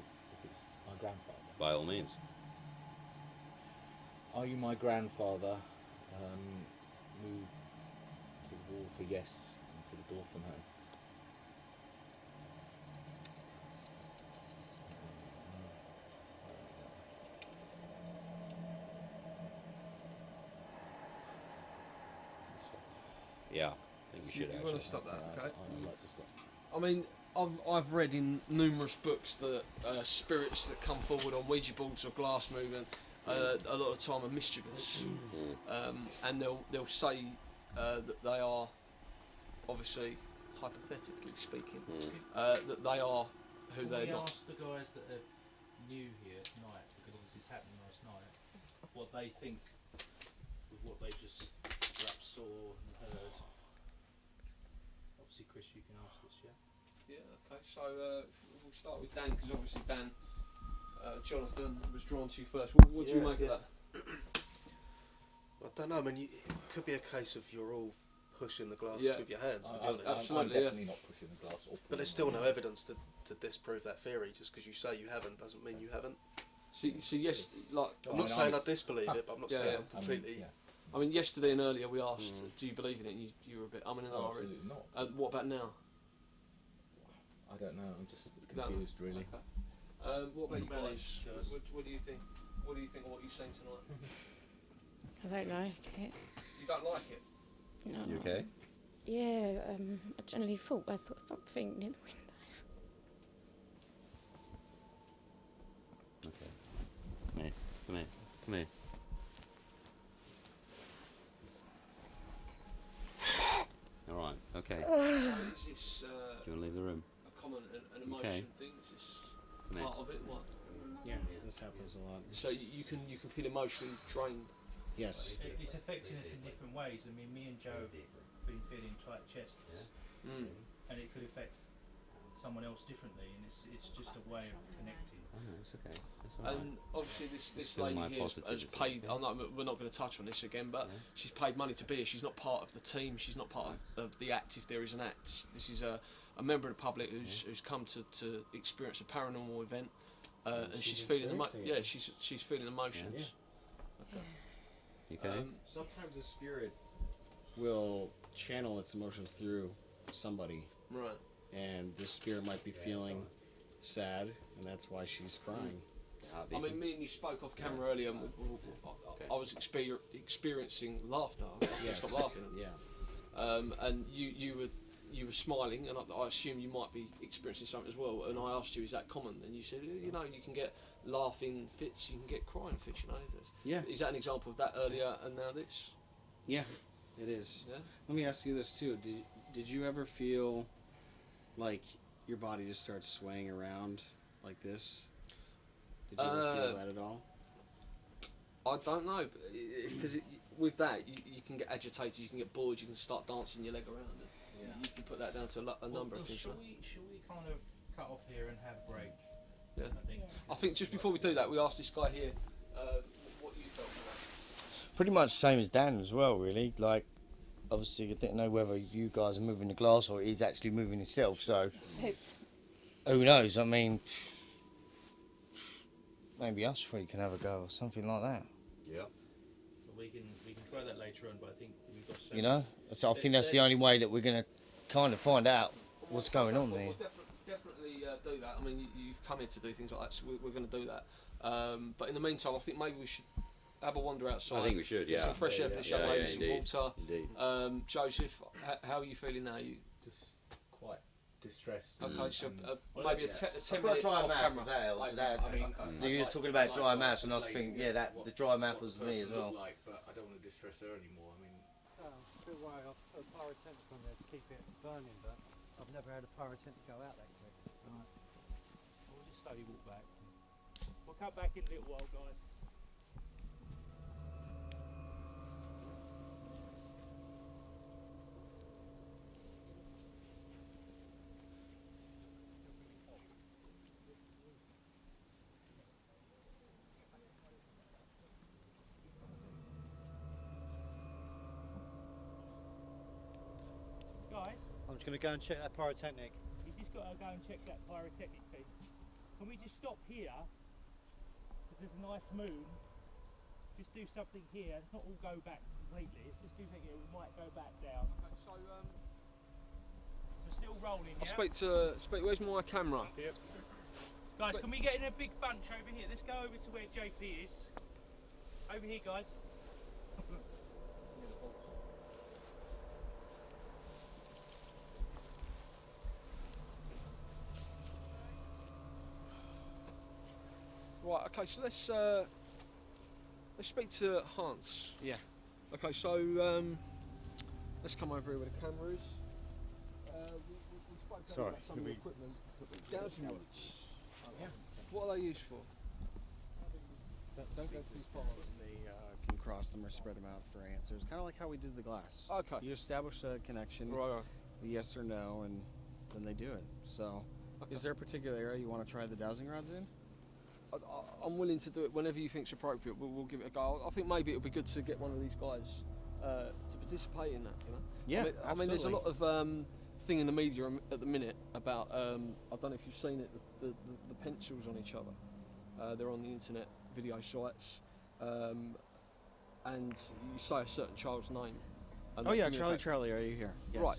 it's my grandfather? By all means. Are you my grandfather? Move to the wall for yes and to the door for no. Yeah, I think we should You actually. want to stop that, okay? I'd like to stop. I mean, I've read in numerous books that spirits that come forward on Ouija boards or glass movement a lot of the time are mischievous, and they'll say that they are, obviously, hypothetically speaking, that they are who they're We not. asked the guys that are new here at night, because obviously it's happened last night, what they think with what they just perhaps saw and heard. Obviously, Chris, you can ask this, yeah? Yeah. Okay. So we'll start with Dan, because obviously Dan, Jonathan was drawn to you first. What do you make of that? I don't know. I mean, it could be a case of you're all pushing the glass Yeah. with your hands. To be honest. Absolutely, I'm definitely not pushing the glass. But there's still no evidence to disprove that theory. Just because you say you haven't doesn't mean you haven't. So yes, like I'm not saying I disbelieve it, but I'm not saying I'm completely. I mean, yesterday and earlier we asked, do you believe in it? And you were a bit umming and ahhing. Absolutely not. What about now? I don't know. I'm just confused, really. Okay. What about you Well, guys? What do you think? What do you think of what you've seen tonight? I don't like it. You don't like it? No. You okay? Yeah, I generally thought I saw something near the window. Okay. Come here. Come here. Come here. All right. Okay. So is this Do you want to leave the room? a common an emotion Okay. thing? Is this Come here. part of it? What? Yeah, this happens a lot. So you can feel emotionally drained. Yes. It's affecting us in different ways. I mean, me and Joe have been feeling tight chests, and it could affect someone else differently, and it's just a way of connecting. Oh, it's okay. It's all right. And obviously this Still lady my here has positivity, paid. yeah. I'm not, we're not going to touch on this again, but she's paid money to be here. She's not part of the team. She's not part of the act, if there is an act. This is a member of the public who's come to experience a paranormal event, and she's feeling she's feeling emotions. Yeah. Okay. You okay? Sometimes a spirit will channel its emotions through somebody. Right. And this spirit might be feeling sad, and that's why she's crying. I mean, me and you spoke off camera earlier. And I was experiencing laughter. I couldn't stop laughing. Yeah. And you were you were smiling, and I assume you might be experiencing something as well. And I asked you, is that common? And you said, you know, you can get laughing fits, you can get crying fits. You know, Yeah. Is that an example of that earlier and now this? Yeah, it is. Yeah. Let me ask you this too. Did you ever feel like your body just starts swaying around like this? Did you ever feel that at all? I don't know, but it's because with that you can get agitated, you can get bored, you can start dancing your leg around. Yeah. You can put that down to a number of things. Shall we kind of cut off here and have a break? Yeah. I think just before we do that, we asked this guy here what you felt. Pretty much the same as Dan as well, really. Like, obviously, I didn't know whether you guys are moving the glass or he's actually moving himself. So, who knows? I mean, maybe us three can have a go or something like that. Yeah. So we can try that later on, but I think we've got. You know, so I think that's the only way that we're going to kind of find out what's going on there. We'll definitely do that. I mean, you've come here to do things like that, so we're going to do that. But in the meantime, I think maybe we should have a wander outside. I think we should, Get yeah. some fresh air for the young ladies, some indeed. water. Indeed. Joseph, how are you feeling now? You Just quite distressed. okay? So I've maybe a got 10-minute dry off mouth. camera. That helps. I mean, you were just talking about dry mouth, and I was thinking, yeah, the dry mouth was me as well. Like, but I don't want to distress her anymore. I mean, I feel like I've put a pyrotechnic on there to keep it burning, but I've never had a pyrotechnic go out that quick. Right. We'll just slowly walk back. We'll cut back in a little while, guys. Guys, I'm just going to go and check that pyrotechnic. he's just got to go and check that pyrotechnic thing. Can we just stop here? Because there's a nice moon. Just do something here. Let's not all go back completely. Let's just do something here. We might go back down. Okay, so still rolling, I'll yeah? speak. Where's my camera? Yep. Guys, can we get in a big bunch over here? Let's go over to where JP is. Over here, guys. Right. Okay. So let's speak to Hans. Yeah. Okay. So let's come over here where the camera is. We spoke about some of the equipment. Dowsing rods. Yeah. What are they used for? Don't go too far. They can cross them or spread them out for answers. Kind of like how we did the glass. Okay. You establish a connection, Right. the yes or no, and then they do it. So, is there a particular area you want to try the dowsing rods in? I'm willing to do it whenever you think's appropriate. We'll give it a go. I think maybe it'll be good to get one of these guys to participate in that. You know. Yeah, I mean there's a lot of thing in the media at the minute about I don't know if you've seen it, the pencils on each other. They're on the internet video sites, and you say a certain child's name. And Oh they yeah, communicate. Charlie, are you here? Yes. Right.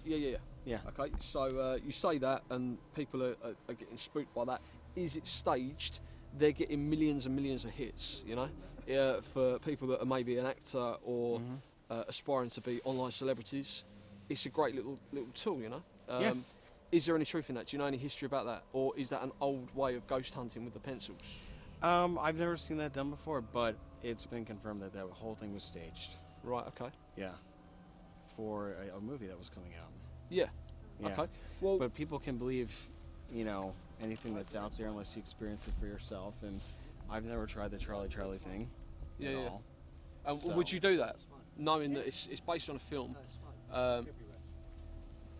Yeah. Okay. So you say that, and people are getting spooked by that. Is it staged? They're getting millions and millions of hits. You know, for people that are maybe an actor or aspiring to be online celebrities, it's a great little tool. You know. Yeah. Is there any truth in that? Do you know any history about that, or is that an old way of ghost hunting with the pencils? I've never seen that done before, but it's been confirmed that whole thing was staged. Right. Okay. Yeah. For a movie that was coming out. Yeah. Yeah. Okay. Well, but people can believe, you know, anything that's out there unless you experience it for yourself. And I've never tried the Charlie thing. Yeah. at Yeah. all. And would you do that, knowing that it's based on a film?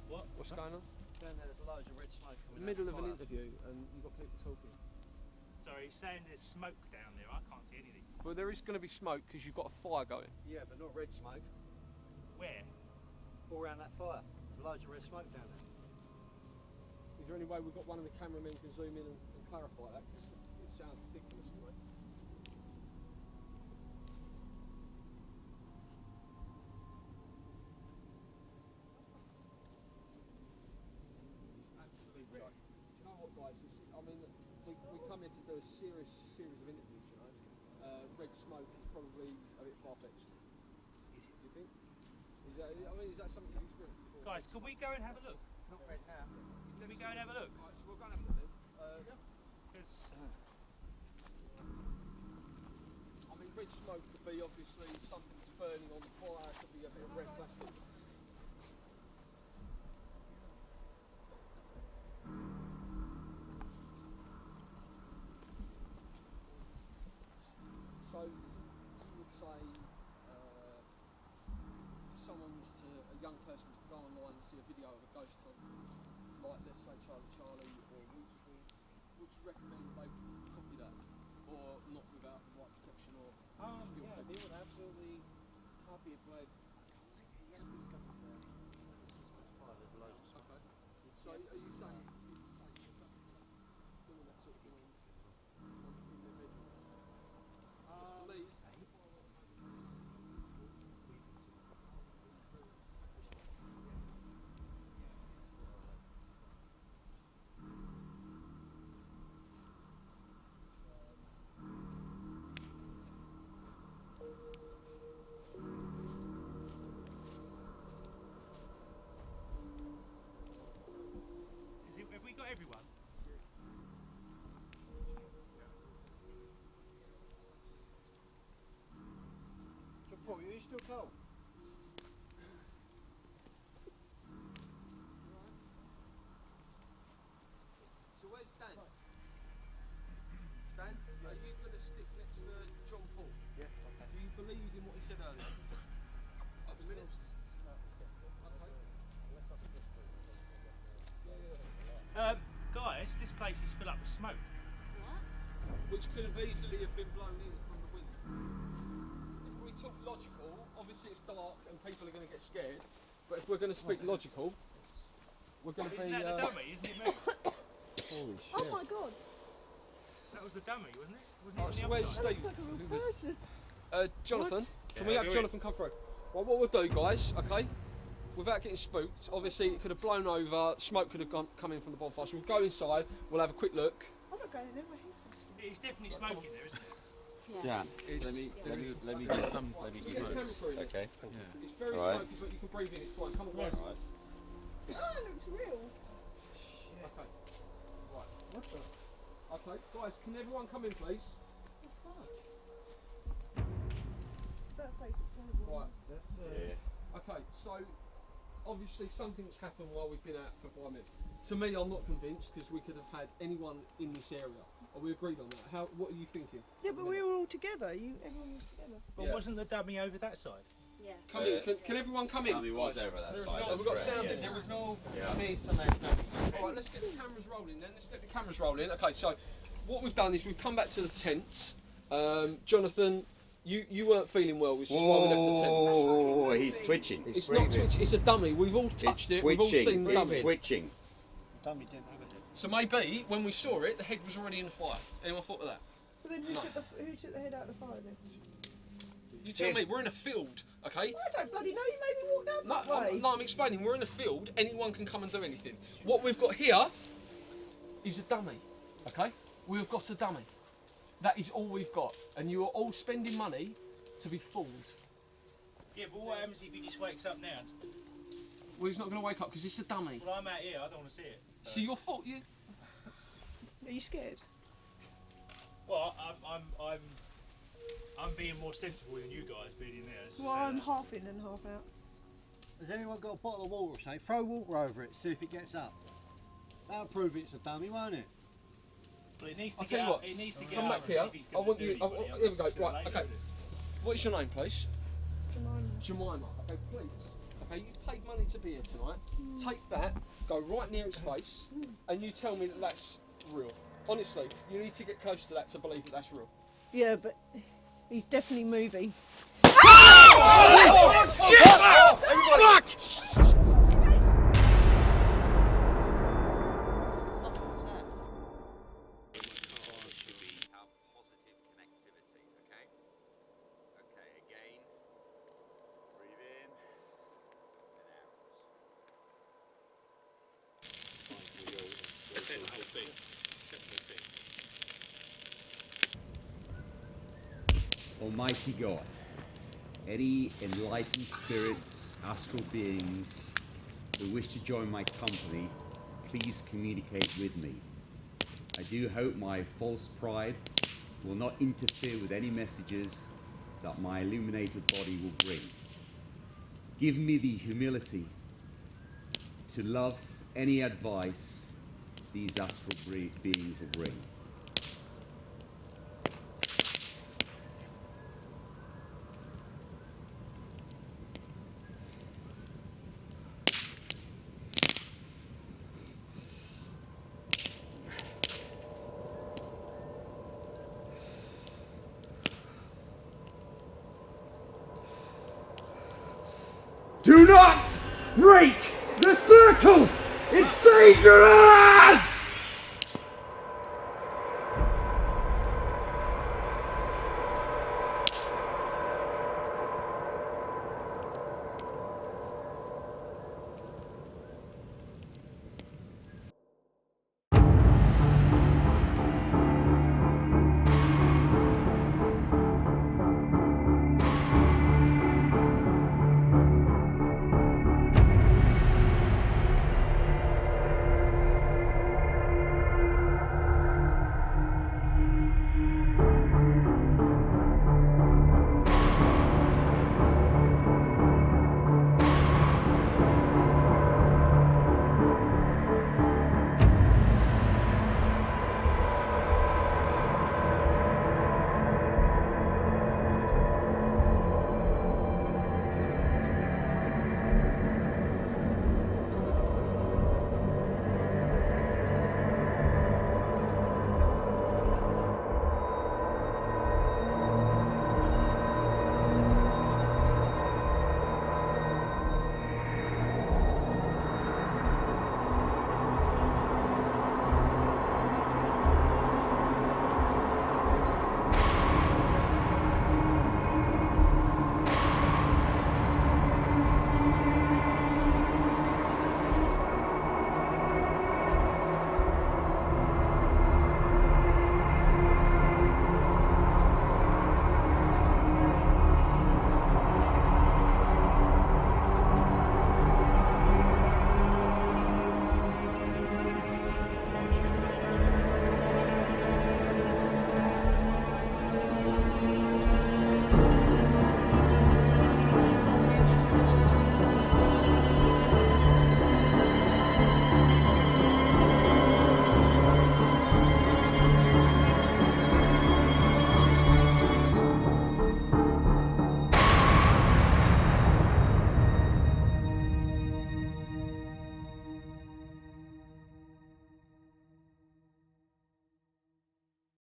What's going on? Then there's loads of red smoke In coming the middle out of an fire. interview, and you've got people talking. Sorry, he's saying there's smoke down there. I can't see anything. Well, there is going to be smoke because you've got a fire going. Yeah, but not red smoke. Where? All around that fire. There's loads of red smoke down there. Is there any way we've got one of the cameramen can zoom in and clarify that? 'Cause it sounds ridiculous to me. Absolutely right. Do you know what, guys? I mean, we come here to do a series of interviews. You know, red smoke is probably a bit far-fetched. Is it? You think? Is that something you've experienced before? Guys, can we go and have a look? Not red now. Let me go and have a look. Right, so we'll go and have a look then. I mean, red smoke could be obviously something that's burning on the fire, could be a bit of red plastic. So, you would say if someone was to, a young person was to go online and see a video of a ghost hunt, like let's say Charlie or Ouija board, would you recommend they copy that? Or not without the right protection or skill? Yeah, they would absolutely copy it, but There's loads of stuff. Okay. So are you saying it's safe doing that sort of thing in their bedrooms? To me, Have we got everyone? Jon Paul, are you still cold? so where's Dan? Dan, are you going to stick next to Jon Paul? Yeah, okay. Do you believe in what he said earlier? At the minute? Guys, this place is filled up with smoke. Which could have easily have been blown in from the wind. If we talk logical, obviously it's dark and people are going to get scared. But if we're going to speak logical, we're going to be. Isn't that the dummy? Isn't it moving? Holy shit! Oh my god. That was the dummy, wasn't it? Wasn't Alright, it so on the where's other side? Steve? Looks like a real Who was- person. Jonathan, can we Yeah, have do it. Jonathan come through? Well, what we'll do, guys, okay? Without getting spooked, obviously it could have blown over, smoke could have come in from the bonfire. So we'll go inside, we'll have a quick look. I'm not going in there where he's supposed to be. It's definitely smoking there, isn't it? Yeah. Let me get some. Let me Get get the camera through there. Okay. It's very Right. smoky, but you can breathe in, it's fine. Come on, guys. Right. Oh, it looks real. Okay. Right. What the? Okay, guys, can everyone come in, please? That face looks horrible. Right. That's Okay, so obviously something's happened while we've been out for 5 minutes. To me, I'm not convinced because we could have had anyone in this area. Are we agreed on that? What are you thinking? Yeah, but we were all together. Everyone was together. But Yeah. wasn't the dummy over that side? Yeah. Come in. Can everyone come in? Tommy was guys? over that There was side. no- that's We've got correct, sound. yes. There was no Yeah. face on that dummy. All right, let's get the cameras rolling then. Let's get the cameras rolling. Okay, so what we've done is we've come back to the tent. Jonathan, you weren't feeling well, which is why we left the tent. Oh, he's twitching. It's not twitching. It's a dummy. We've all touched it. We've all seen the It's dummy. twitching. dummy didn't have a head. So maybe when we saw it, the head was already in the fire. Anyone thought of that? So then who No. took the head out of the fire then? You tell me. We're in a field, okay? I don't bloody know. You made me walk down No, that way. I'm explaining. We're in a field. Anyone can come and do anything. What we've got here is a dummy, okay? We've got a dummy. That is all we've got. And you are all spending money to be fooled. Yeah, but what happens if he just wakes up now? Well, he's not going to wake up because it's a dummy. Well, I'm out here. I don't want to see it. So your fault. You. Are you scared? Well, I'm being more sensible than you guys being in there. let's just Well, say I'm that. half in and half out. Has anyone got a bottle of water or something? Throw water over it, see if it gets up. That'll prove it's a dummy, won't it? Well, it needs to I'll get tell you up. what. It needs to get Come up back here. if he's I gonna want do you. anything Here else we go. later, Right. Okay. isn't it? What's your name, please? Jemima. Jemima. Okay, please. Okay, you've paid money to be here tonight. Take that, go right near its face, and you tell me that that's real. Honestly, you need to get close to that to believe that that's real. Yeah, but he's definitely moving. Almighty God, any enlightened spirits, astral beings, who wish to join my company, please communicate with me. I do hope my false pride will not interfere with any messages that my illuminated body will bring. Give me the humility to love any advice these astral beings will bring. Do not break the circle! It's dangerous!